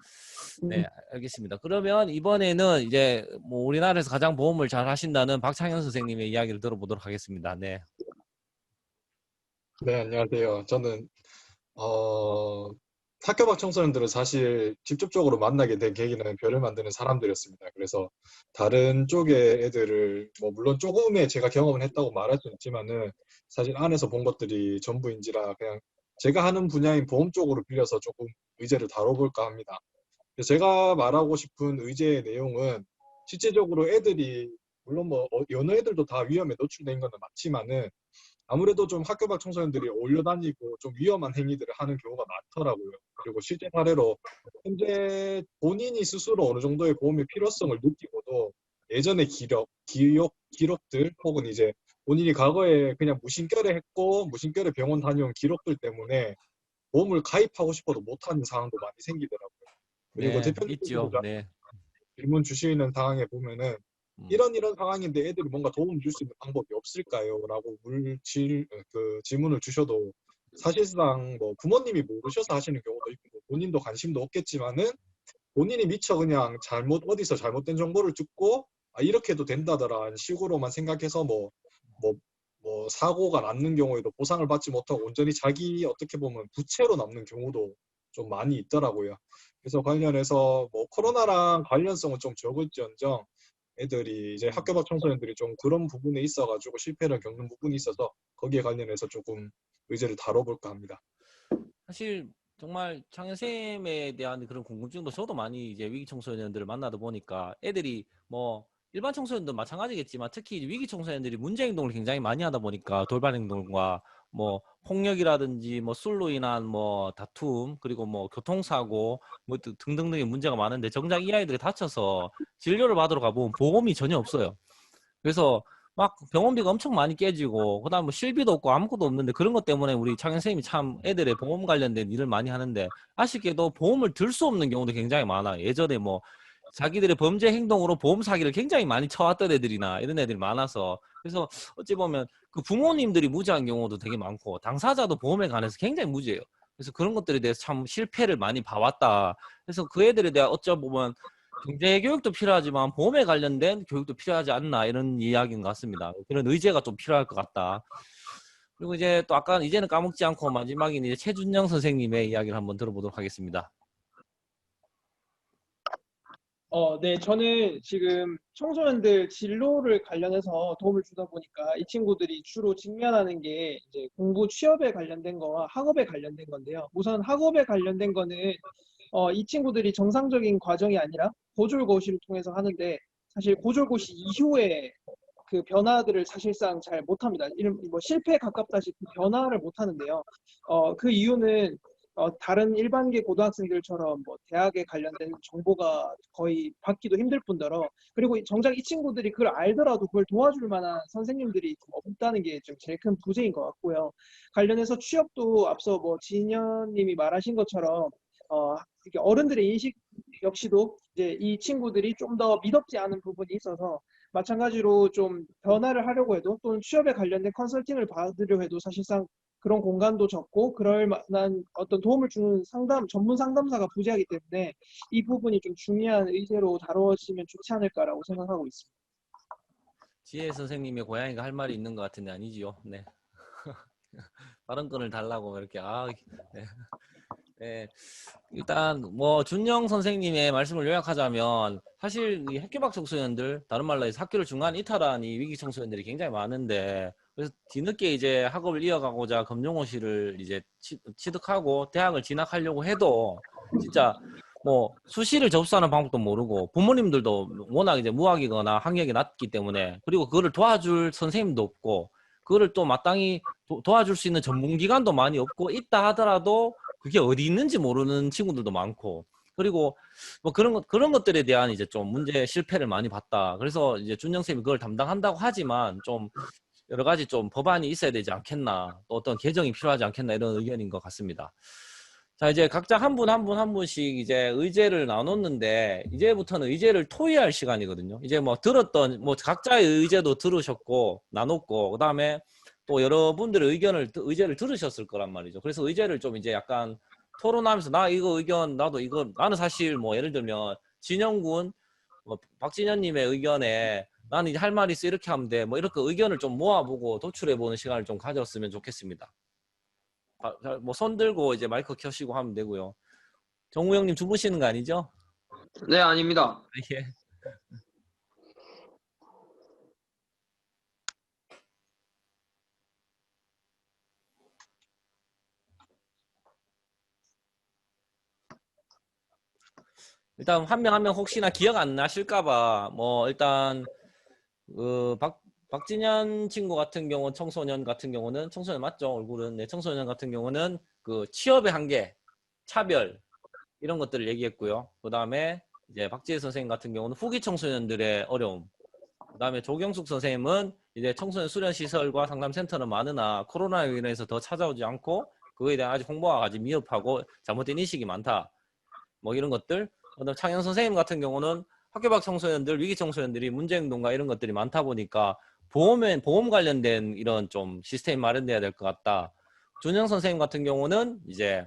네, 알겠습니다. 그러면 이번에는 이제 뭐 우리나라에서 가장 보험을 잘 하신다는 박창현 선생님의 이야기를 들어보도록 하겠습니다. 네.
네, 안녕하세요. 저는 학교 밖 청소년들을 사실 직접적으로 만나게 된 계기는 별을 만드는 사람들이었습니다. 그래서 다른 쪽의 애들을 뭐 물론 조금의 제가 경험을 했다고 말할 수 있지만은 사실 안에서 본 것들이 전부인지라 그냥 제가 하는 분야인 보험 쪽으로 빌려서 조금 의제를 다뤄볼까 합니다. 그래서 제가 말하고 싶은 의제의 내용은 실제적으로 애들이 물론 뭐 여느 애들도 다 위험에 노출된 건 맞지만은 아무래도 좀 학교 밖 청소년들이 올려다니고 좀 위험한 행위들을 하는 경우가 많더라고요. 그리고 실제 사례로 현재 본인이 스스로 어느 정도의 보험의 필요성을 느끼고도 예전의 기록들 혹은 이제 본인이 과거에 그냥 무심결에 했고 무심결에 병원 다녀온 기록들 때문에 보험을 가입하고 싶어도 못하는 상황도 많이 생기더라고요. 그리고
네,
대표님께서도
있죠. 네.
질문 주시는 상황에 보면은 이런 상황인데 애들이 뭔가 도움을 줄 수 있는 방법이 없을까요? 라고 질문을 주셔도 사실상 뭐 부모님이 모르셔서 하시는 경우도 있고 본인도 관심도 없겠지만은 본인이 미처 그냥 어디서 잘못된 정보를 듣고 아, 이렇게 해도 된다더라 식으로만 생각해서 뭐 사고가 났는 경우에도 보상을 받지 못하고 온전히 자기 어떻게 보면 부채로 남는 경우도 좀 많이 있더라고요. 그래서 관련해서 뭐 코로나랑 관련성은 좀 적을지언정 애들이 이제 학교 밖 청소년들이 좀 그런 부분에 있어가지고 실패를 겪는 부분이 있어서 거기에 관련해서 조금 의제를 다뤄볼까 합니다.
사실 정말 창현 쌤에 대한 그런 궁금증도 저도 많이 이제 위기 청소년들을 만나다 보니까 애들이 뭐 일반 청소년도 마찬가지겠지만 특히 위기 청소년들이 문제 행동을 굉장히 많이 하다 보니까 돌발 행동과 뭐 폭력이라든지 뭐 술로 인한 뭐 다툼 그리고 뭐 교통사고 뭐 등등등의 문제가 많은데 정작 이 아이들이 다쳐서 진료를 받으러 가보면 보험이 전혀 없어요. 그래서 막 병원비가 엄청 많이 깨지고 그다음 뭐 실비도 없고 아무것도 없는데 그런 것 때문에 우리 창현 선생님이 참 애들의 보험 관련된 일을 많이 하는데 아쉽게도 보험을 들 수 없는 경우도 굉장히 많아. 예전에 뭐 자기들의 범죄 행동으로 보험 사기를 굉장히 많이 쳐왔던 애들이나 이런 애들이 많아서 그래서 어찌 보면 그 부모님들이 무지한 경우도 되게 많고 당사자도 보험에 관해서 굉장히 무지해요. 그래서 그런 것들에 대해서 참 실패를 많이 봐왔다. 그래서 그 애들에 대해 어쩌보면 경제 교육도 필요하지만 보험에 관련된 교육도 필요하지 않나 이런 이야기인 것 같습니다. 그런 의제가 좀 필요할 것 같다. 그리고 이제 또 아까 이제는 까먹지 않고 마지막인 이제 최준영 선생님의 이야기를 한번 들어보도록 하겠습니다.
네, 저는 지금 청소년들 진로를 관련해서 도움을 주다 보니까 이 친구들이 주로 직면하는 게 이제 공부 취업에 관련된 거와 학업에 관련된 건데요. 우선 학업에 관련된 거는 이 친구들이 정상적인 과정이 아니라 고졸고시를 통해서 하는데 사실 고졸고시 이후에 그 변화들을 사실상 잘 못합니다. 이런 뭐 실패에 가깝다시 그 변화를 못하는데요. 그 이유는 다른 일반계 고등학생들처럼 뭐 대학에 관련된 정보가 거의 받기도 힘들 뿐더러 그리고 정작 이 친구들이 그걸 알더라도 그걸 도와줄 만한 선생님들이 좀 없다는 게 좀 제일 큰 부재인 것 같고요. 관련해서 취업도 앞서 뭐 진현님이 말하신 것처럼 이렇게 어른들의 인식 역시도 이제 이 친구들이 좀 더 미덥지 않은 부분이 있어서 마찬가지로 좀 변화를 하려고 해도 또는 취업에 관련된 컨설팅을 받으려 해도 사실상 그런 공간도 적고 그럴 만한 어떤 도움을 주는 전문 상담사가 부재하기 때문에 이 부분이 좀 중요한 의제로 다뤄지면 좋지 않을까라고 생각하고 있습니다.
지혜 선생님의 고양이가 할 말이 있는 것 같은데 아니지요? 네. 발언권을 달라고 이렇게 네. 네, 일단 뭐 준영 선생님의 말씀을 요약하자면 사실 이 학교 밖 청소년들, 다른 말로 해서 학교를 중간 이탈한 이 위기 청소년들이 굉장히 많은데, 그래서 뒤늦게 이제 학업을 이어가고자 검정고시를 이제 취득하고 대학을 진학하려고 해도 진짜 뭐 수시를 접수하는 방법도 모르고, 부모님들도 워낙 이제 무학이거나 학력이 낮기 때문에, 그리고 그거를 도와줄 선생님도 없고, 그거를 또 마땅히 도와줄 수 있는 전문기관도 많이 없고, 있다 하더라도 그게 어디 있는지 모르는 친구들도 많고, 그리고 뭐 그런 것들에 대한 이제 좀 문제 실패를 많이 봤다. 그래서 이제 준영 쌤이 그걸 담당한다고 하지만 좀 여러 가지 좀 법안이 있어야 되지 않겠나, 또 어떤 개정이 필요하지 않겠나, 이런 의견인 것 같습니다. 자, 이제 각자 한 분 한 분씩 이제 의제를 나눴는데, 이제부터는 의제를 토의할 시간이거든요. 이제 뭐 들었던, 뭐 각자의 의제도 들으셨고, 나눴고, 그 다음에 또 여러분들의 의제를 들으셨을 거란 말이죠. 그래서 의제를 좀 이제 약간 토론하면서, 나 이거 의견, 나도 이거, 나는 사실 뭐 예를 들면, 진영군, 뭐 박진현님의 의견에 나는 이제 할 말이 있어, 이렇게 하면 돼. 뭐 이렇게 의견을 좀 모아보고 도출해보는 시간을 좀 가졌으면 좋겠습니다. 뭐 손 들고 이제 마이크 켜시고 하면 되고요. 정우 형님 주무시는 거 아니죠?
네, 아닙니다.
예. 일단 한 명 한 명 혹시나 기억 안 나실까봐 뭐 일단 그 박진현 친구 같은 경우, 청소년 같은 경우는, 청소년 맞죠? 얼굴은. 네, 청소년 같은 경우는 그 취업의 한계, 차별, 이런 것들을 얘기했고요. 그 다음에 이제 박지혜 선생님 같은 경우는 후기 청소년들의 어려움. 그 다음에 조경숙 선생님은 이제 청소년 수련 시설과 상담센터는 많으나 코로나로 인해서 더 찾아오지 않고 그거에 대한 아직 홍보가 아직 미흡하고 잘못된 인식이 많다. 뭐 이런 것들. 그다음 창현 선생님 같은 경우는 학교 밖 청소년들, 위기 청소년들이 문제 행동과 이런 것들이 많다 보니까 보험 관련된 이런 좀 시스템이 마련돼야 될 것 같다. 준영 선생님 같은 경우는 이제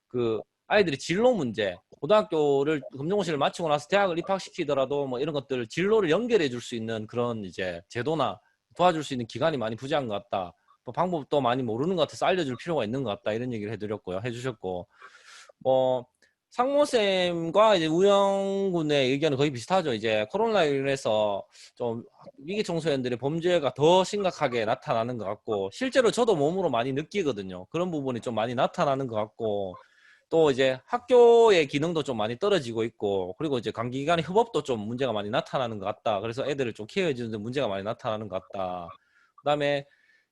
그 아이들이 진로 문제, 고등학교를 검정고시를 마치고 나서 대학을 입학시키더라도 뭐 이런 것들을 진로를 연결해 줄 수 있는 그런 이제 제도나 도와줄 수 있는 기관이 많이 부재한 것 같다. 뭐 방법도 많이 모르는 것 같아서 알려줄 필요가 있는 것 같다. 이런 얘기를 해주셨고, 뭐 상모쌤과 이제 우영 군의 의견은 거의 비슷하죠. 이제 코로나로 인해서 좀 위기 청소년들의 범죄가 더 심각하게 나타나는 것 같고, 실제로 저도 몸으로 많이 느끼거든요. 그런 부분이 좀 많이 나타나는 것 같고, 또 이제 학교의 기능도 좀 많이 떨어지고 있고, 그리고 이제 관계기관의 협업도 좀 문제가 많이 나타나는 것 같다. 그래서 애들을 좀 케어해 주는데 문제가 많이 나타나는 것 같다. 그다음에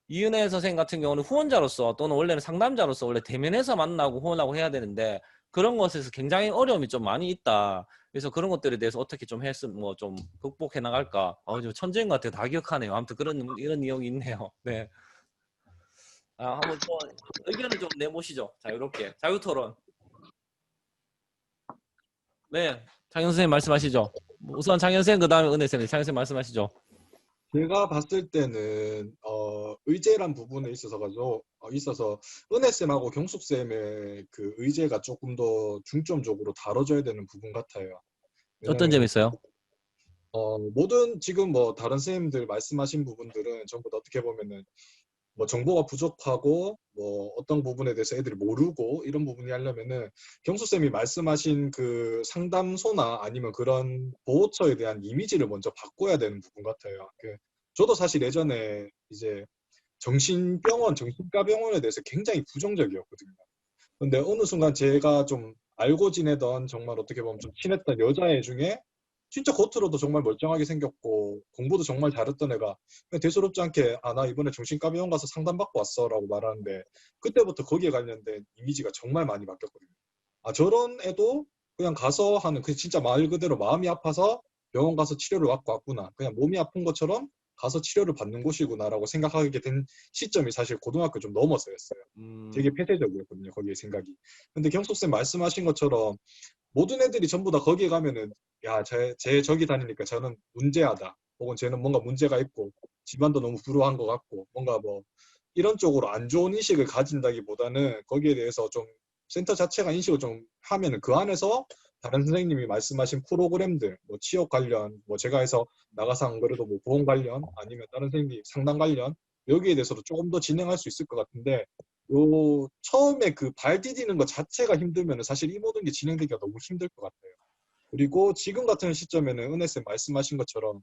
이은혜 선생님 같은 경우는 후원자로서 또는 원래는 상담자로서 원래 대면해서 만나고 후원하고 해야 되는데 그런 것에서 굉장히 어려움이 좀 많이 있다. 그래서 그런 것들에 대해서 어떻게 좀 했으면 뭐 좀 극복해 나갈까. 좀 천재인 것 같아요. 다 기억하네요. 아무튼 이런 내용이 있네요. 네. 한번 또 의견을 좀 내보시죠. 자, 이렇게 자유토론. 네, 장현 선생님 말씀하시죠. 우선 장현 선생님, 그다음에 은혜 선생님, 장현 선생님 말씀하시죠.
제가 봤을 때는 의제란 부분에 있어서 은혜 쌤하고 경숙 쌤의 그 의제가 조금 더 중점적으로 다뤄져야 되는 부분 같아요.
어떤 점이 있어요?
모든 지금 뭐 다른 선생님들 말씀하신 부분들은 전부 다 어떻게 보면은 뭐 정보가 부족하고 뭐 어떤 부분에 대해서 애들이 모르고 이런 부분이 하려면은 경수 쌤이 말씀하신 그 상담소나 아니면 그런 보호처에 대한 이미지를 먼저 바꿔야 되는 부분 같아요. 저도 사실 예전에 이제 정신과 병원에 대해서 굉장히 부정적이었거든요. 근데 어느 순간 제가 좀 알고 지내던 정말 어떻게 보면 좀 친했던 여자애 중에 진짜 겉으로도 정말 멀쩡하게 생겼고 공부도 정말 잘했던 애가 그냥 대수롭지 않게 나 이번에 정신과 병원 가서 상담받고 왔어 라고 말하는데 그때부터 거기에 관련된 이미지가 정말 많이 바뀌었거든요. 저런 애도 그냥 가서 하는 그 진짜 말 그대로 마음이 아파서 병원 가서 치료를 받고 왔구나. 그냥 몸이 아픈 것처럼 가서 치료를 받는 곳이구나라고 생각하게 된 시점이 사실 고등학교 좀 넘어서였어요. 되게 폐쇄적이었거든요. 거기에 생각이. 근데 경숙쌤 말씀하신 것처럼 모든 애들이 전부 다 거기에 가면은 쟤 저기 다니니까 저는 문제하다. 혹은 쟤는 뭔가 문제가 있고 집안도 너무 불우한 것 같고 뭔가 뭐 이런 쪽으로 안 좋은 인식을 가진다기보다는 거기에 대해서 좀 센터 자체가 인식을 좀 하면은 그 안에서 다른 선생님이 말씀하신 프로그램들, 뭐 취업 관련, 뭐 제가 해서 나가서 안 그래도 뭐 보험 관련 아니면 다른 선생님이 상담 관련 여기에 대해서도 조금 더 진행할 수 있을 것 같은데 요 처음에 그 발 디디는 것 자체가 힘들면은 사실 이 모든 게 진행되기가 너무 힘들 것 같아요. 그리고 지금 같은 시점에는 은혜쌤 말씀하신 것처럼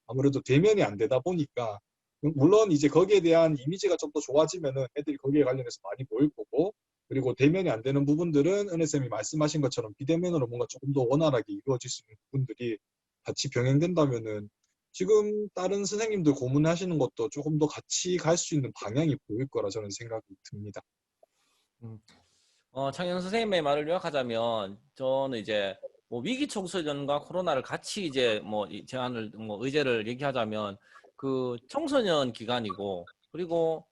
아무래도 대면이 안 되다 보니까 물론 이제 거기에 대한 이미지가 좀 더 좋아지면은 애들이 거기에 관련해서 많이 모일 거고, 그리고 대면이 안 되는 부분들은 은혜쌤이 말씀하신 것처럼 비대면으로 뭔가 조금 더 원활하게 이루어질 수 있는 부분들이 같이 병행된다면은 지금 다른 선생님들 고문하시는 것도 조금 더 같이 갈 수 있는 방향이 보일 거라 저는 생각이 듭니다.
창현 선생님의 말을 요약하자면 저는 이제 뭐 위기 청소년과 코로나를 같이 이제 뭐 제안을 뭐 의제를 얘기하자면 그 청소년 기간이고, 그리고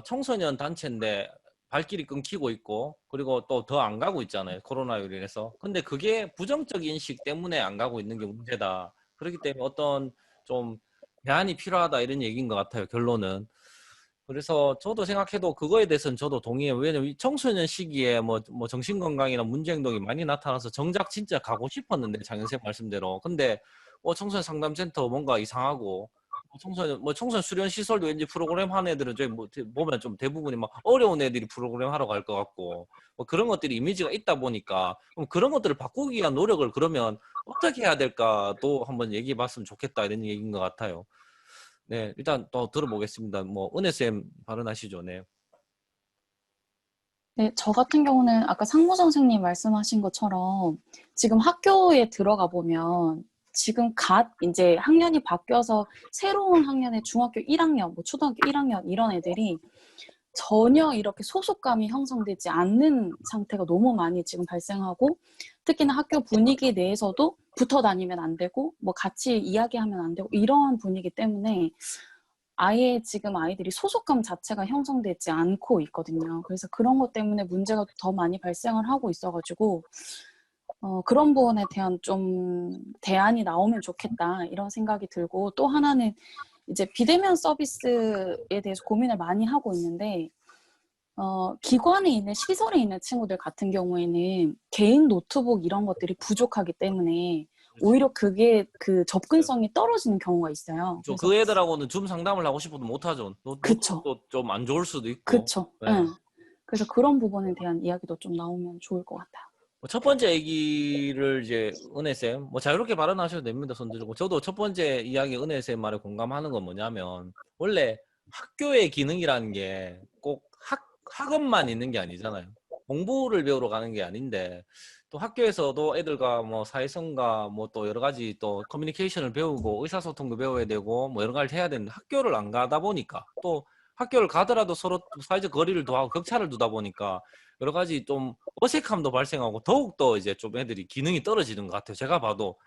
청소년 단체인데 발길이 끊기고 있고, 그리고 또 더 안 가고 있잖아요, 코로나로 인해서. 근데 그게 부정적 인식 때문에 안 가고 있는 게 문제다. 그렇기 때문에 어떤 좀 대안이 필요하다, 이런 얘기인 것 같아요, 결론은. 그래서 저도 생각해도 그거에 대해서는 저도 동의해요. 왜냐면 이 청소년 시기에 뭐 정신건강이나 문제행동이 많이 나타나서 정작 진짜 가고 싶었는데, 장현생 말씀대로. 근데 청소년 상담센터 뭔가 이상하고, 청소년 수련 시설도 왠지 프로그램 하는 애들은 저희 보면 좀 대부분이 막 어려운 애들이 프로그램 하러 갈 것 같고, 뭐 그런 것들이 이미지가 있다 보니까, 그럼 그런 것들을 바꾸기 위한 노력을 그러면 어떻게 해야 될까도 한번 얘기해 봤으면 좋겠다, 이런 얘기인 것 같아요. 네, 일단 또 들어보겠습니다. 뭐 은혜쌤 발언하시죠. 네.
네, 저 같은 경우는 아까 상무 선생님 말씀하신 것처럼 지금 학교에 들어가 보면 지금 갓 이제 학년이 바뀌어서 새로운 학년에 중학교 1학년, 뭐 초등학교 1학년 이런 애들이 전혀 이렇게 소속감이 형성되지 않는 상태가 너무 많이 지금 발생하고, 특히나 학교 분위기 내에서도 붙어 다니면 안 되고 뭐 같이 이야기하면 안 되고 이런 분위기 때문에 아예 지금 아이들이 소속감 자체가 형성되지 않고 있거든요. 그래서 그런 것 때문에 문제가 더 많이 발생을 하고 있어가지고 그런 부분에 대한 좀 대안이 나오면 좋겠다, 이런 생각이 들고, 또 하나는 이제 비대면 서비스에 대해서 고민을 많이 하고 있는데, 기관에 있는 시설에 있는 친구들 같은 경우에는 개인 노트북 이런 것들이 부족하기 때문에 오히려 그게 그 접근성이 떨어지는 경우가 있어요.
그 애들하고는 줌 상담을 하고 싶어도 못하죠.
그쵸.
노트북도 좀 안 좋을 수도 있고.
그쵸.
네.
응. 그래서 그런 부분에 대한 이야기도 좀 나오면 좋을 것 같아요.
첫 번째 얘기를 이제 은혜쌤, 뭐 자유롭게 발언하셔도 됩니다, 손 들고. 저도 첫 번째 이야기 은혜쌤 말에 공감하는 건 뭐냐면, 원래 학교의 기능이라는 게 꼭 학업만 있는 게 아니잖아요. 공부를 배우러 가는 게 아닌데, 또 학교에서도 애들과 뭐 사회성과 뭐 또 여러 가지 또 커뮤니케이션을 배우고 의사소통도 배워야 되고 뭐 여러 가지를 해야 되는데, 학교를 안 가다 보니까, 또 학교를 가더라도 서로 사회적 거리를 두고 격차를 두다 보니까 여러 가지 좀 어색함도 발생하고 더욱더 이제 좀 애들이 기능이 떨어지는 것 같아요, 제가 봐도.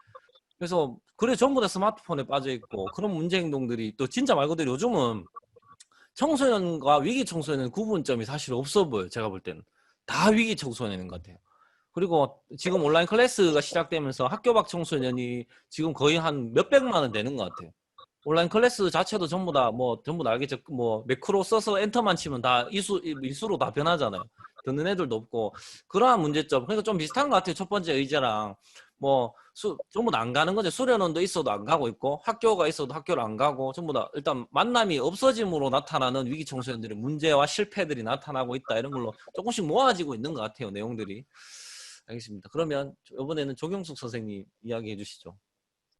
그래서 그래 전부 다 스마트폰에 빠져 있고, 그런 문제 행동들이 또 진짜 말 그대로 요즘은 청소년과 위기 청소년은 구분점이 사실 없어 보여요. 제가 볼 때는 다 위기 청소년인 것 같아요. 그리고 지금 온라인 클래스가 시작되면서 학교 밖 청소년이 지금 거의 한 몇백만 원 되는 것 같아요. 온라인 클래스 자체도 전부 다 알겠죠. 뭐 매크로 써서 엔터만 치면 다 이수로 다 변하잖아요. 듣는 애들도 없고, 그러한 문제점. 그러니까 좀 비슷한 것 같아요. 첫 번째 의제랑 뭐 전부 다 안 가는 거죠. 수련원도 있어도 안 가고 있고, 학교가 있어도 학교를 안 가고, 전부 다 일단 만남이 없어짐으로 나타나는 위기 청소년들의 문제와 실패들이 나타나고 있다, 이런 걸로 조금씩 모아지고 있는 것 같아요, 내용들이. 알겠습니다. 그러면 이번에는 조경숙 선생님 이야기해 주시죠.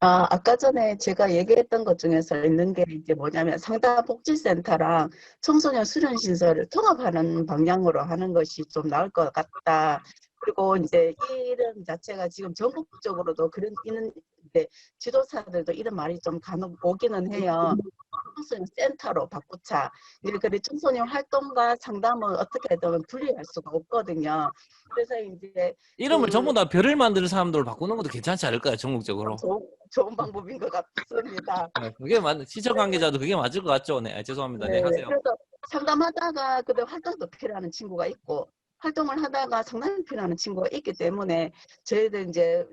아까 전에 제가 얘기했던 것 중에서 있는 게 이제 뭐냐면 상담복지센터랑 청소년 수련시설을 통합하는 방향으로 하는 것이 좀 나을 것 같다. 그리고 이제 이름 자체가 지금 전국적으로도 그런 이제 지도사들도 이런 말이 좀 간혹 오기는 해요. 청소년 센터로 바꾸자. 그리고 청소년 활동과 상담은 어떻게든 분리할 수가 없거든요. 그래서 이제
이름을 전부 다 별을 만드는 사람들로 바꾸는 것도 괜찮지 않을까요, 전국적으로?
좋은 방법인 것 같습니다.
네, 그게 시청 관계자도 그게 맞을 것 같죠. 네, 죄송합니다. 네, 하세요.
그래서 상담하다가 근데 활동도 필요하는 친구가 있고, 활동을 하다가 상담이 필요한 친구가 있기 때문에 저희들 이제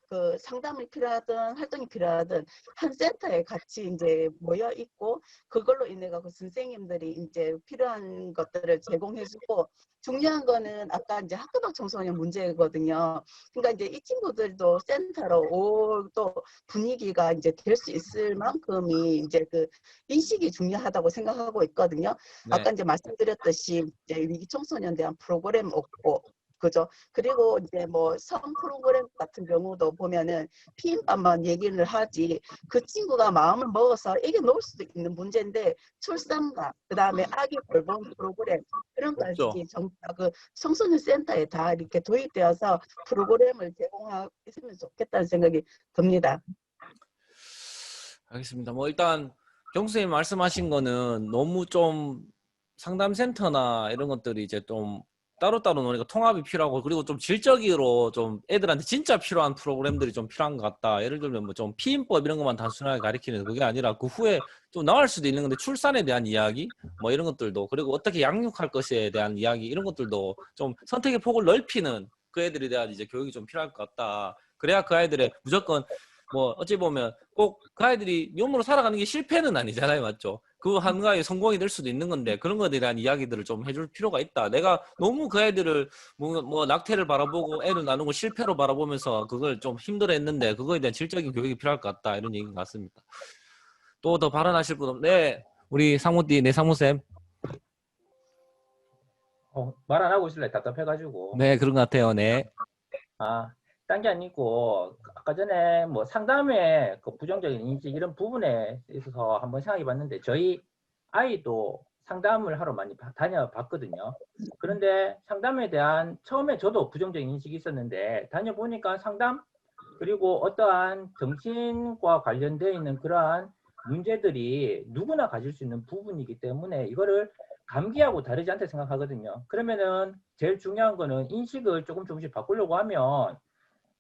그 상담이 필요하든 활동이 필요하든 한 센터에 같이 이제 모여 있고 그걸로 인해 그 선생님들이 이제 필요한 것들을 제공해주고 중요한 거는 아까 이제 학교 밖 청소년 문제거든요. 그러니까 이제 이 친구들도 센터로 또 분위기가 이제 될 수 있을 만큼이 이제 그 인식이 중요하다고 생각하고 있거든요.
네.
아까 이제 말씀드렸듯이 이제 위기 청소년 대한 프로그램 없고 그죠? 그리고 이제 뭐 성 프로그램 같은 경우도 보면은 피임밥만 얘기를 하지 그 친구가 마음을 먹어서 이겨놓을 수도 있는 문제인데 출산과 그다음에 아기 돌봄 프로그램 이런
없죠.
것이 그 청소년 센터에 다 이렇게 도입되어서 프로그램을 제공했으면 좋겠다는 생각이 듭니다.
알겠습니다. 뭐 일단 경수님 말씀하신 거는 너무 좀 상담센터나 이런 것들이 이제 좀 따로따로 노니까 통합이 필요하고 그리고 좀 질적으로 좀 애들한테 진짜 필요한 프로그램들이 좀 필요한 것 같다. 예를 들면 뭐 좀 피임법 이런 것만 단순하게 가리키는 그게 아니라 그 후에 좀 나을 수도 있는 건데 출산에 대한 이야기 뭐 이런 것들도 그리고 어떻게 양육할 것에 대한 이야기 이런 것들도 좀 선택의 폭을 넓히는 그 애들에 대한 이제 교육이 좀 필요할 것 같다. 그래야 그 아이들의 무조건 뭐 어찌 보면 꼭 그 아이들이 몸으로 살아가는 게 실패는 아니잖아요, 맞죠? 그 한가의 성공이 될 수도 있는 건데 그런 것에 대한 이야기들을 좀 해줄 필요가 있다. 내가 너무 그 애들을 뭐 낙태를 바라보고 애를 나누고 실패로 바라보면서 그걸 좀 힘들어했는데 그거에 대한 질적인 교육이 필요할 것 같다 이런 얘기인 것 같습니다. 또 더 발언하실 분 네, 우리 상무띠 네 상무쌤.
말 안 하고 있을래 답답해가지고.
네 그런 것 같아요. 네.
딴 게 아니고 아까 전에 뭐 상담의 그 부정적인 인식 이런 부분에 있어서 한번 생각해 봤는데 저희 아이도 상담을 하러 많이 다녀봤거든요. 그런데 상담에 대한 처음에 저도 부정적인 인식이 있었는데 다녀보니까 상담 그리고 어떠한 정신과 관련되어 있는 그러한 문제들이 누구나 가질 수 있는 부분이기 때문에 이거를 감기하고 다르지 않다 생각하거든요. 그러면은 제일 중요한 거는 인식을 조금씩 바꾸려고 하면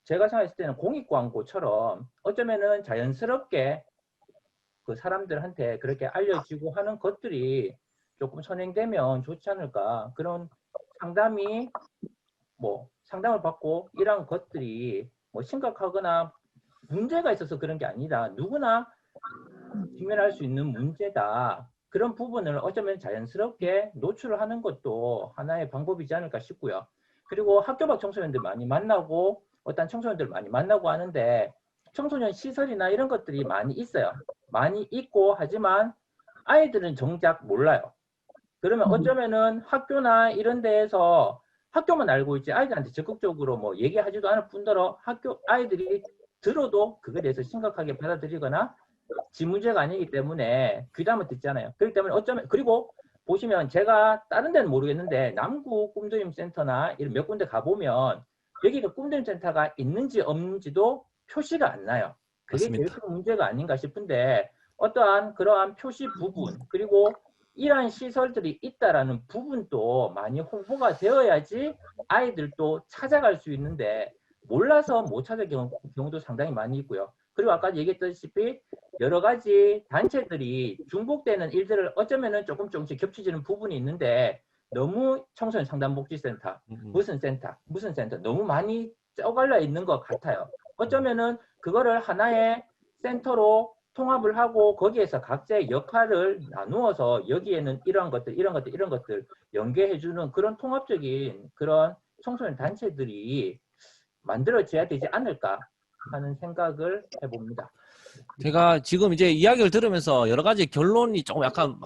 제가 생각했을 때는 공익광고처럼 어쩌면은 자연스럽게 그 사람들한테 그렇게 알려지고 하는 것들이 조금 선행되면 좋지 않을까. 그런 상담이 뭐 상담을 받고 이런 것들이 뭐 심각하거나 문제가 있어서 그런 게 아니라 누구나 직면할 수 있는 문제다. 그런 부분을 어쩌면 자연스럽게 노출을 하는 것도 하나의 방법이지 않을까 싶고요. 그리고 학교 밖 청소년들 많이 만나고 어떤 청소년들 많이 만나고 하는데 청소년 시설이나 이런 것들이 많이 있어요. 많이 있고 하지만 아이들은 정작 몰라요. 그러면 어쩌면은 학교나 이런 데에서 학교만 알고 있지 아이들한테 적극적으로 뭐 얘기하지도 않을 뿐더러 학교 아이들이 들어도 그거에 대해서 심각하게 받아들이거나 지 문제가 아니기 때문에 귀담아 듣잖아요. 그렇기 때문에 어쩌면 그리고 보시면 제가 다른 데는 모르겠는데 남구 꿈드림 센터나 이런 몇 군데 가보면 여기가 꿈드림 센터가 있는지 없는지도 표시가 안 나요. 그게 제일
맞습니다.
큰 문제가 아닌가 싶은데 어떠한 그러한 표시 부분 그리고 이러한 시설들이 있다라는 부분도 많이 홍보가 되어야지 아이들도 찾아갈 수 있는데 몰라서 못 찾을 경우도 상당히 많이 있고요. 그리고 아까 얘기했다시피 여러 가지 단체들이 중복되는 일들을 어쩌면은 조금씩 겹쳐지는 부분이 있는데 너무 청소년 상담복지센터, 무슨 센터 너무 많이 쪄갈려 있는 것 같아요. 어쩌면은 그거를 하나의 센터로 통합을 하고 거기에서 각자의 역할을 나누어서 여기에는 이런 것들 연계해주는 그런 통합적인 그런 청소년 단체들이 만들어져야 되지 않을까 하는 생각을 해봅니다.
제가 지금 이제 이야기를 들으면서 여러 가지 결론이 조금 약간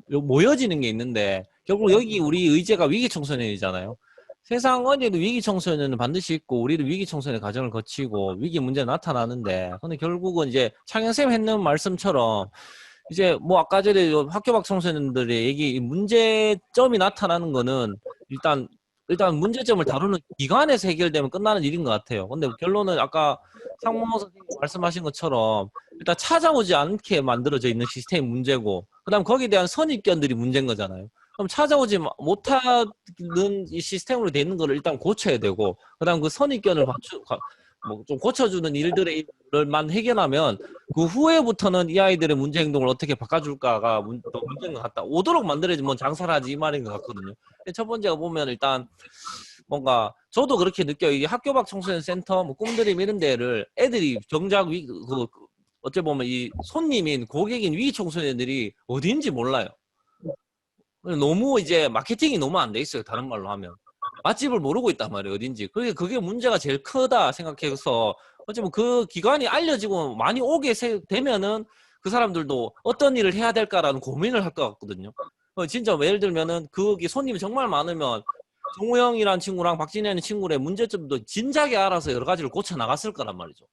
모여지는 게 있는데 결국 여기 우리 의제가 위기 청소년이잖아요. 세상 어디에도 위기 청소년은 반드시 있고 우리도 위기 청소년의 과정을 거치고 위기 문제가 나타나는데 근데 결국은 이제 창현쌤 했는 말씀처럼 이제 뭐 아까 전에 학교 밖 청소년들의 얘기 문제점이 나타나는 거는 일단 문제점을 다루는 기관에서 해결되면 끝나는 일인 것 같아요. 근데 결론은 아까 상무 선생님 말씀하신 것처럼 일단 찾아오지 않게 만들어져 있는 시스템이 문제고 그다음 거기에 대한 선입견들이 문제인 거잖아요. 그럼 찾아오지 못하는 이 시스템으로 돼 있는 거를 일단 고쳐야 되고 그다음 그 선입견을 뭐 좀 고쳐주는 일들만 해결하면 그 후에부터는 이 아이들의 문제 행동을 어떻게 바꿔줄까가 더 문제인 것 같다. 오도록 만들어야지 뭐 장사를 하지 이 말인 것 같거든요. 첫 번째가 보면 일단 뭔가 저도 그렇게 느껴요. 이 학교 밖 청소년 센터, 뭐 꿈드림 이런 데를 애들이 정작 어째 보면 이 손님인 고객인 위기 청소년들이 어디인지 몰라요. 너무 이제 마케팅이 너무 안 돼 있어요. 다른 말로 하면 맛집을 모르고 있단 말이에요. 어딘지. 그게 문제가 제일 크다 생각해서 어쩌면 그 기관이 알려지고 많이 오게 되면은 그 사람들도 어떤 일을 해야 될까라는 고민을 할 것 같거든요. 진짜 예를 들면은 거기 손님이 정말 많으면 정우영이라는 친구랑 박진현이라는 친구의 문제점도 진작에 알아서 여러 가지를 고쳐 나갔을 거란 말이죠.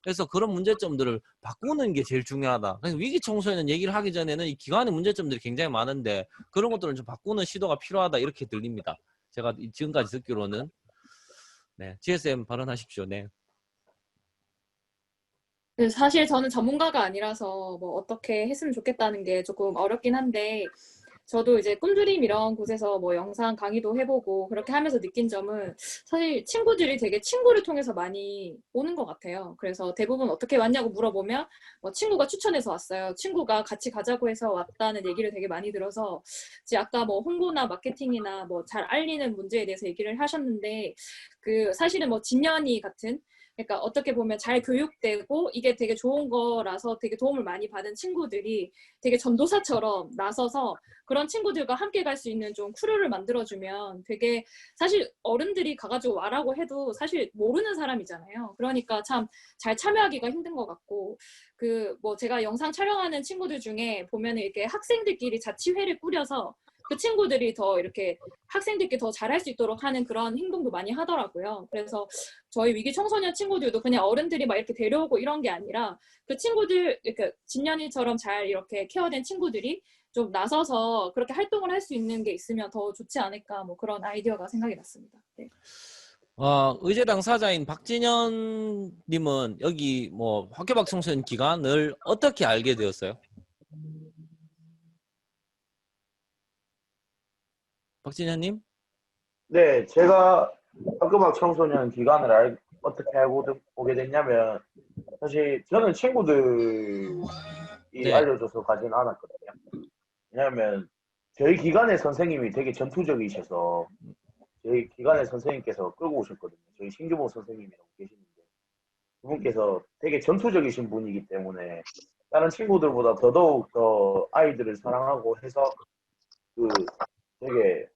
그래서 그런 문제점들을 바꾸는 게 제일 중요하다. 그래서 위기 청소년 얘기를 하기 전에는 이 기관의 문제점들이 굉장히 많은데 그런 것들을 좀 바꾸는 시도가 필요하다 이렇게 들립니다. 제가 지금까지 듣기로는. 네, GSM 발언하십시오. 네.
사실 저는 전문가가 아니라서 뭐 어떻게 했으면 좋겠다는 게 조금 어렵긴 한데, 저도 이제 꿈드림 이런 곳에서 뭐 영상 강의도 해보고 그렇게 하면서 느낀 점은 사실 친구들이 되게 친구를 통해서 많이 오는 것 같아요. 그래서 대부분 어떻게 왔냐고 물어보면 뭐 친구가 추천해서 왔어요. 친구가 같이 가자고 해서 왔다는 얘기를 되게 많이 들어서, 이제 아까 뭐 홍보나 마케팅이나 뭐 잘 알리는 문제에 대해서 얘기를 하셨는데, 그 사실은 뭐 진년이 같은, 그러니까 어떻게 보면 잘 교육되고 이게 되게 좋은 거라서 되게 도움을 많이 받은 친구들이 되게 전도사처럼 나서서 그런 친구들과 함께 갈 수 있는 좀 크루를 만들어주면, 되게 사실 어른들이 가가지고 와라고 해도 사실 모르는 사람이잖아요. 그러니까 참 잘 참여하기가 힘든 것 같고, 그 뭐 제가 영상 촬영하는 친구들 중에 보면은 이렇게 학생들끼리 자치회를 꾸려서 그 친구들이 더 이렇게 학생들끼리 더 잘할 수 있도록 하는 그런 행동도 많이 하더라고요. 그래서 저희 위기 청소년 친구들도 그냥 어른들이 막 이렇게 데려오고 이런 게 아니라 그 친구들, 이렇게 진년이처럼 잘 이렇게 케어된 친구들이 좀 나서서 그렇게 활동을 할 수 있는 게 있으면 더 좋지 않을까, 뭐 그런 아이디어가 생각이 났습니다. 네.
의제당 사장인 박진현 님은 여기 뭐 학교 밖 청소년 기관을 어떻게 알게 되었어요? 박진현 님?
네, 제가 학교 밖 청소년 기간을 어떻게 알고 오게 됐냐면, 사실 저는 친구들이
네.
알려줘서 가진 않았거든요. 왜냐하면 저희 기관의 선생님이 되게 전투적이셔서 저희 기관의 선생님께서 끌고 오셨거든요. 저희 신규모 선생님이라고 계시는데, 그분께서 되게 전투적이신 분이기 때문에 다른 친구들보다 더더욱 더 아이들을 사랑하고 해서 그 되게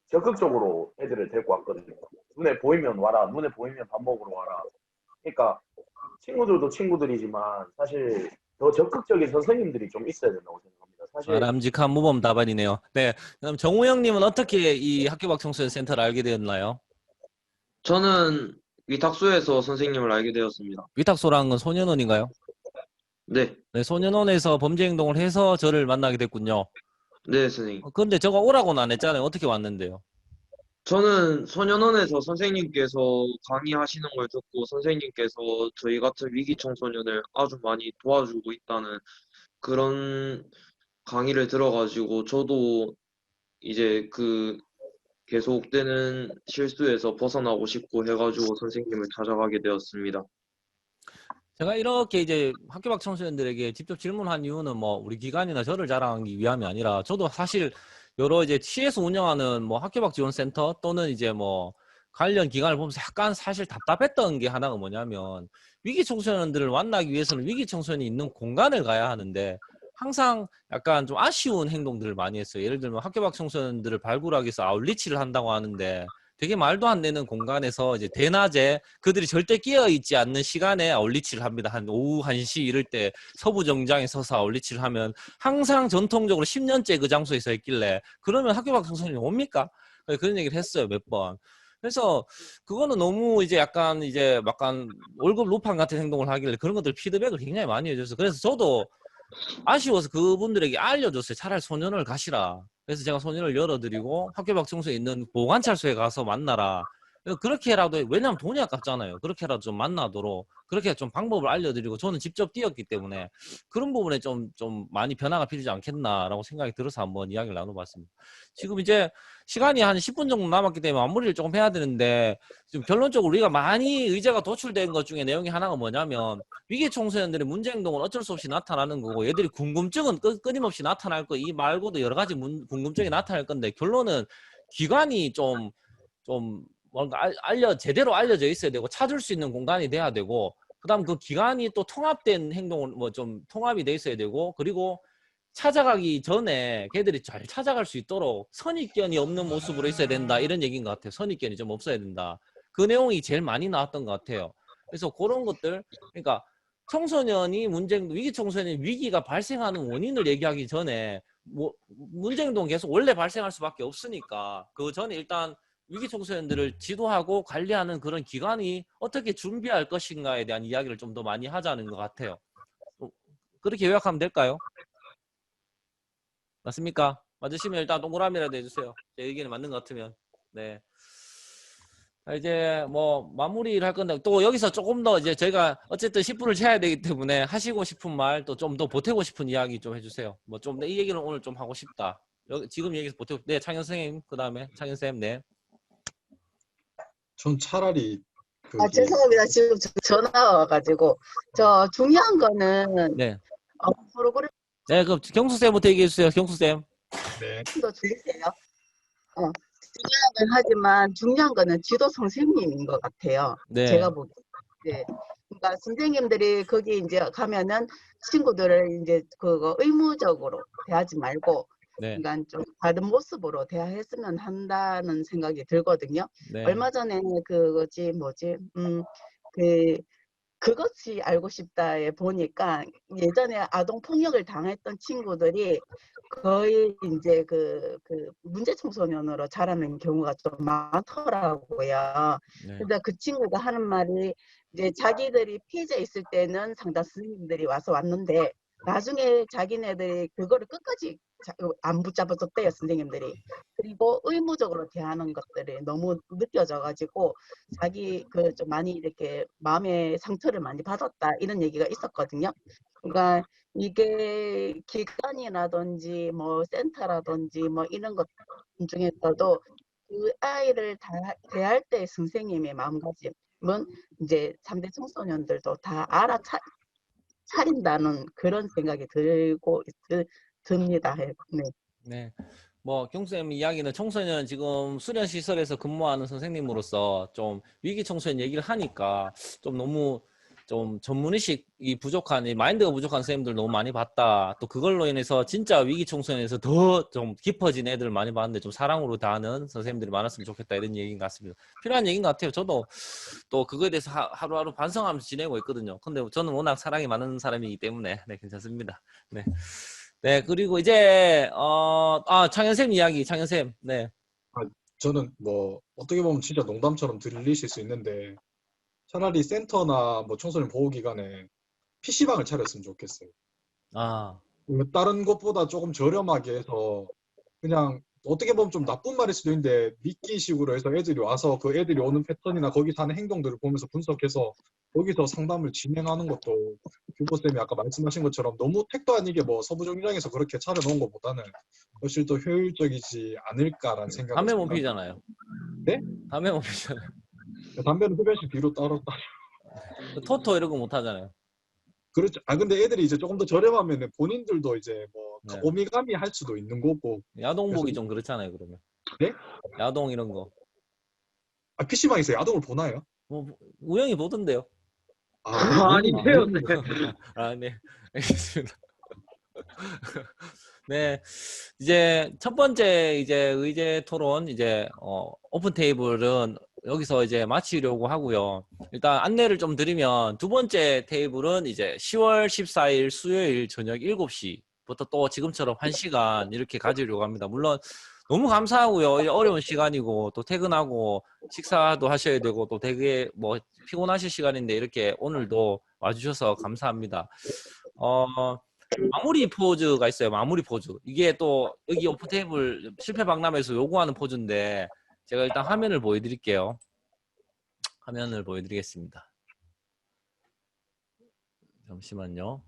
적극적으로 애들을 데리고 왔거든요. 눈에 보이면 와라, 눈에 보이면 밥 먹으러 와라. 그러니까 친구들도 친구들이지만 사실 더 적극적인 선생님들이 좀 있어야 된다고 생각합니다. 사실
바람직한 모범 답안이네요. 네, 그럼 정우영 님은 어떻게 이 학교 밖 청소년 센터를 알게 되었나요?
저는 위탁소에서 선생님을 알게 되었습니다.
위탁소라는 건 소년원인가요?
네,
네, 소년원에서 범죄 행동을 해서 저를 만나게 됐군요.
네, 선생님.
근데 저가 오라고는 안 했잖아요. 어떻게 왔는데요?
저는 소년원에서 선생님께서 강의하시는 걸 듣고 선생님께서 저희 같은 위기 청소년을 아주 많이 도와주고 있다는 그런 강의를 들어가지고 저도 이제 그 계속되는 실수에서 벗어나고 싶고 해가지고 선생님을 찾아가게 되었습니다.
제가 이렇게 이제 학교 밖 청소년들에게 직접 질문한 이유는 뭐 우리 기관이나 저를 자랑하기 위함이 아니라, 저도 사실 여러 이제 시에서 운영하는 뭐 학교 밖 지원센터 또는 이제 뭐 관련 기관을 보면서 약간 사실 답답했던 게 하나가 뭐냐면, 위기 청소년들을 만나기 위해서는 위기 청소년이 있는 공간을 가야 하는데 항상 약간 좀 아쉬운 행동들을 많이 했어요. 예를 들면 학교 밖 청소년들을 발굴하기 위해서 아웃리치를 한다고 하는데 되게 말도 안 되는 공간에서 이제 대낮에 그들이 절대 끼어 있지 않는 시간에 아웃리치를 합니다. 한 오후 1시 이럴 때 서부 정장에 서서 아웃리치를 하면 항상 전통적으로 10년째 그 장소에서 했길래, 그러면 학교 밖 청소년이 옵니까? 그런 얘기를 했어요, 몇 번. 그래서 그거는 너무 이제 약간 월급 루팡 같은 행동을 하길래 그런 것들 피드백을 굉장히 많이 해줬어요. 그래서 저도 아쉬워서 그분들에게 알려줬어요. 차라리 소년을 가시라. 그래서 제가 소년을 열어드리고 학교 밖 청소에 있는 보관찰소에 가서 만나라. 그렇게라도 왜냐하면 돈이 아깝잖아요. 그렇게라도 좀 만나도록 그렇게 좀 방법을 알려드리고 저는 직접 뛰었기 때문에 그런 부분에 좀 많이 변화가 필요하지 않겠나라고 생각이 들어서 한번 이야기를 나눠봤습니다. 지금 이제 시간이 한 10분 정도 남았기 때문에 마무리를 조금 해야 되는데 지금 결론적으로 우리가 많이 의제가 도출된 것 중에 내용이 하나가 뭐냐면 위기 청소년들의 문제 행동은 어쩔 수 없이 나타나는 거고 얘들이 궁금증은 끊임없이 나타날 거 이 말고도 여러 가지 궁금증이 나타날 건데 결론은 기관이 좀 뭔가 제대로 알려져 있어야 되고 찾을 수 있는 공간이 돼야 되고 그다음 그 기관이 또 통합된 행동을 뭐 좀 통합이 돼 있어야 되고 그리고 찾아가기 전에 걔들이 잘 찾아갈 수 있도록 선입견이 없는 모습으로 있어야 된다 이런 얘기인 것 같아요. 선입견이 좀 없어야 된다. 그 내용이 제일 많이 나왔던 것 같아요. 그래서 그런 것들 그러니까 청소년이 위기 청소년이 위기가 발생하는 원인을 얘기하기 전에 뭐 문제행동 계속 원래 발생할 수밖에 없으니까 그 전에 일단 위기 청소년들을 지도하고 관리하는 그런 기관이 어떻게 준비할 것인가에 대한 이야기를 좀 더 많이 하자는 것 같아요. 그렇게 요약하면 될까요? 맞습니까? 맞으시면 일단 동그라미라도 해주세요. 제 의견이 맞는 것 같으면. 네. 이제 뭐 마무리를 할 건데 또 여기서 조금 더 이제 저희가 어쨌든 10분을 채워야 되기 때문에 하시고 싶은 말 또 좀 더 보태고 싶은 이야기 좀 해주세요. 뭐 좀 이 얘기는 오늘 좀 하고 싶다. 지금 얘기해서 보태고 네 창현 선생님 그 다음에 창현 쌤 네.
전 차라리
죄송합니다. 지금 전화가 와가지고 저 중요한 거는
네.
프로그램
네, 그럼 경수 쌤부터 얘기해 주세요. 경수 쌤.
네.
도 줄이세요. 중요하긴 하지만 중요한 거는 지도 선생님인 것 같아요.
네.
제가 보기. 네. 그러니까 선생님들이 거기 이제 가면은 친구들을 이제 그거 의무적으로 대하지 말고
네.
그러니까 좀 다른 모습으로 대화했으면 한다는 생각이 들거든요.
네.
얼마 전에 그것이 알고 싶다에 보니까 예전에 아동 폭력을 당했던 친구들이 거의 이제 그 문제 청소년으로 자라는 경우가 좀 많더라고요.
네.
근데 그 친구가 하는 말이 이제 자기들이 피해자 있을 때는 상담 선생님들이 왔는데 나중에 자기네들이 그거를 끝까지 안 붙잡아줬대요, 선생님들이. 그리고 의무적으로 대하는 것들이 너무 느껴져가지고 자기 좀 많이 이렇게 마음의 상처를 많이 받았다 이런 얘기가 있었거든요. 그러니까 이게 기관이라든지 뭐 센터라든지 뭐 이런 것 중에서도 그 아이를 대할 때 선생님의 마음가짐은 이제 3대 청소년들도 다 차린다는 그런 생각이 듭니다. 네.
네. 뭐 경수님 이야기는 청소년 지금 수련 시설에서 근무하는 선생님으로서 좀 위기 청소년 얘기를 하니까 좀 너무 좀 전문의식이 부족한 마인드가 부족한 선생님들 너무 많이 봤다. 또 그걸로 인해서 진짜 위기 청소년에서 더 좀 깊어진 애들 많이 봤는데 좀 사랑으로 다하는 선생님들이 많았으면 좋겠다 이런 얘기인 것 같습니다. 필요한 얘기인 것 같아요. 저도 또 그거에 대해서 하루하루 반성하면서 지내고 있거든요. 근데 저는 워낙 사랑이 많은 사람이기 때문에 네 괜찮습니다. 네. 네, 그리고 이제 창현쌤 이야기, 창현쌤. 네.
저는 뭐 어떻게 보면 진짜 농담처럼 들리실 수 있는데 차라리 센터나 뭐 청소년 보호기관에 PC방을 차렸으면 좋겠어요. 다른 것보다 조금 저렴하게 해서 그냥 어떻게 보면 좀 나쁜 말일 수도 있는데 미끼식으로 해서 애들이 와서 그 애들이 오는 패턴이나 거기 사는 행동들을 보면서 분석해서 거기서 상담을 진행하는 것도 교보쌤이 아까 말씀하신 것처럼 너무 택도 아니게 뭐 서부정류장에서 그렇게 차려놓은 것보다는 훨씬 더 효율적이지 않을까라는 생각을
담배 못 피잖아요.
네?
담배 못 피잖아요.
담배는 흡연실 뒤로 따로
토토 이런 거 못 하잖아요.
그렇죠. 근데 애들이 이제 조금 더 저렴하면 본인들도 이제 뭐
네.
오미감이 할 수도 있는 거고.
야동복이 좀 그렇잖아요, 그러면.
네?
야동 이런 거.
PC방에서 야동을 보나요?
뭐 우영이 보던데요.
아닌데요.
네. 알겠습니다. 네. 이제 첫 번째 이제 의제 토론 이제 오픈 테이블은 여기서 이제 마치려고 하고요. 일단 안내를 좀 드리면 두 번째 테이블은 이제 10월 14일 수요일 저녁 7시부터 또 지금처럼 1시간 이렇게 가지려고 합니다. 물론 너무 감사하고요. 어려운 시간이고 또 퇴근하고 식사도 하셔야 되고 또 되게 뭐 피곤하실 시간인데 이렇게 오늘도 와주셔서 감사합니다. 마무리 포즈가 있어요. 마무리 포즈. 이게 또 여기 오픈 테이블 실패 박람회에서 요구하는 포즈인데 제가 일단 화면을 보여드릴게요. 화면을 보여드리겠습니다. 잠시만요.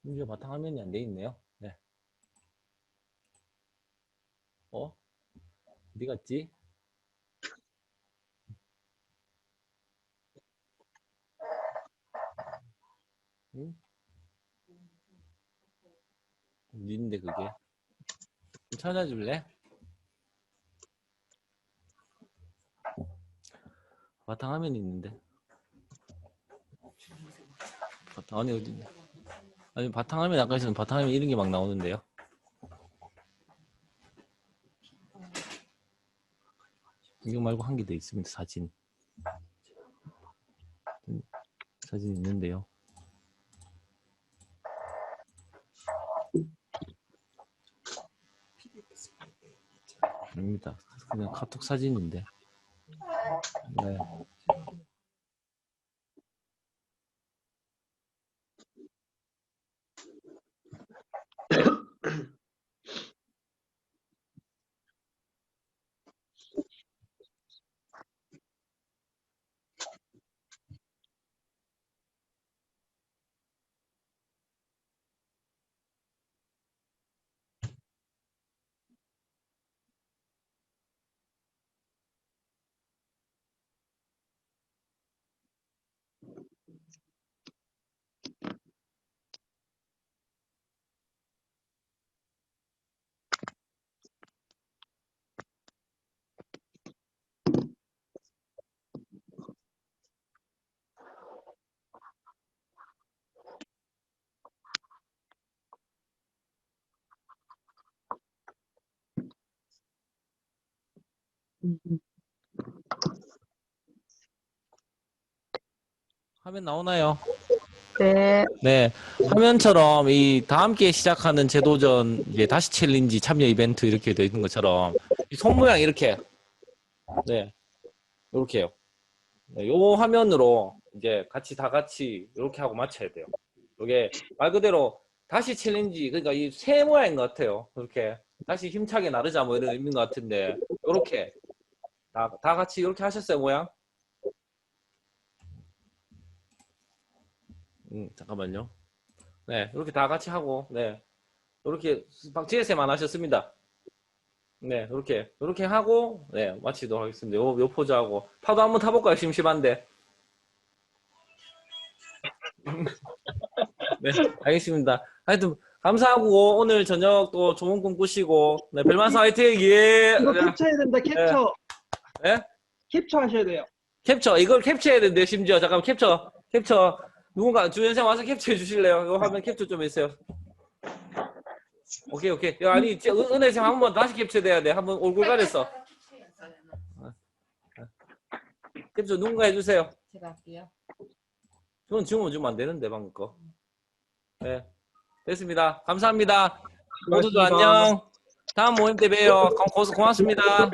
이게 바탕화면이 안 돼 있네요. 네. 어디 갔지? 응? 어디인데 그게? 좀 찾아줄래? 바탕화면이 있는데. 바탕화면이 어디 있냐? 아니 바탕화면 아까 있었는 바탕화면 이런 게 막 나오는데요. 이거 말고 한 개 더 있습니다. 사진. 사진 있는데요. 아닙니다. 그냥 카톡 사진인데. 네. 화면 나오나요?
네.
네, 화면처럼 이 다음 기회에 시작하는 제도전 이제 다시 챌린지 참여 이벤트 이렇게 되어 있는 것처럼 이 손 모양 이렇게 네 이렇게요. 네, 요 화면으로 이제 다 같이 이렇게 하고 맞춰야 돼요. 이게 말 그대로 다시 챌린지 그러니까 이 새 모양인 것 같아요. 이렇게 다시 힘차게 나르자 뭐 이런 의미인 것 같은데 이렇게 다 같이 이렇게 하셨어요 모양? 잠깐만요. 네, 이렇게 다 같이 하고, 네, 이렇게 박지혜쌤 하셨습니다. 네, 이렇게 하고, 네, 마치도록 하겠습니다. 요 포즈 하고 파도 한번 타볼까요? 심심한데. 네, 알겠습니다. 하여튼 감사하고 오늘 저녁 또 좋은 꿈 꾸시고, 네, 별만사 화이팅! 예.
이거 캡처해야 된다. 캡처.
네?
캡처 하셔야 돼요.
캡처 이걸 캡처해야 되는데 심지어 잠깐 캡처 누군가 주연생 와서 캡처해 주실래요? 이거 화면 캡처 좀 해주세요. 오케이. 야, 아니 은혜쌤 한 번 다시 캡처돼야 돼. 한번 얼굴 가렸어. 캡처 누군가 해주세요.
제가 할게요.
저는 지금 주면 안 되는데 방금 거. 네, 됐습니다. 감사합니다. 모두도 안녕. 다음 모임 때 봬요. 고맙습니다.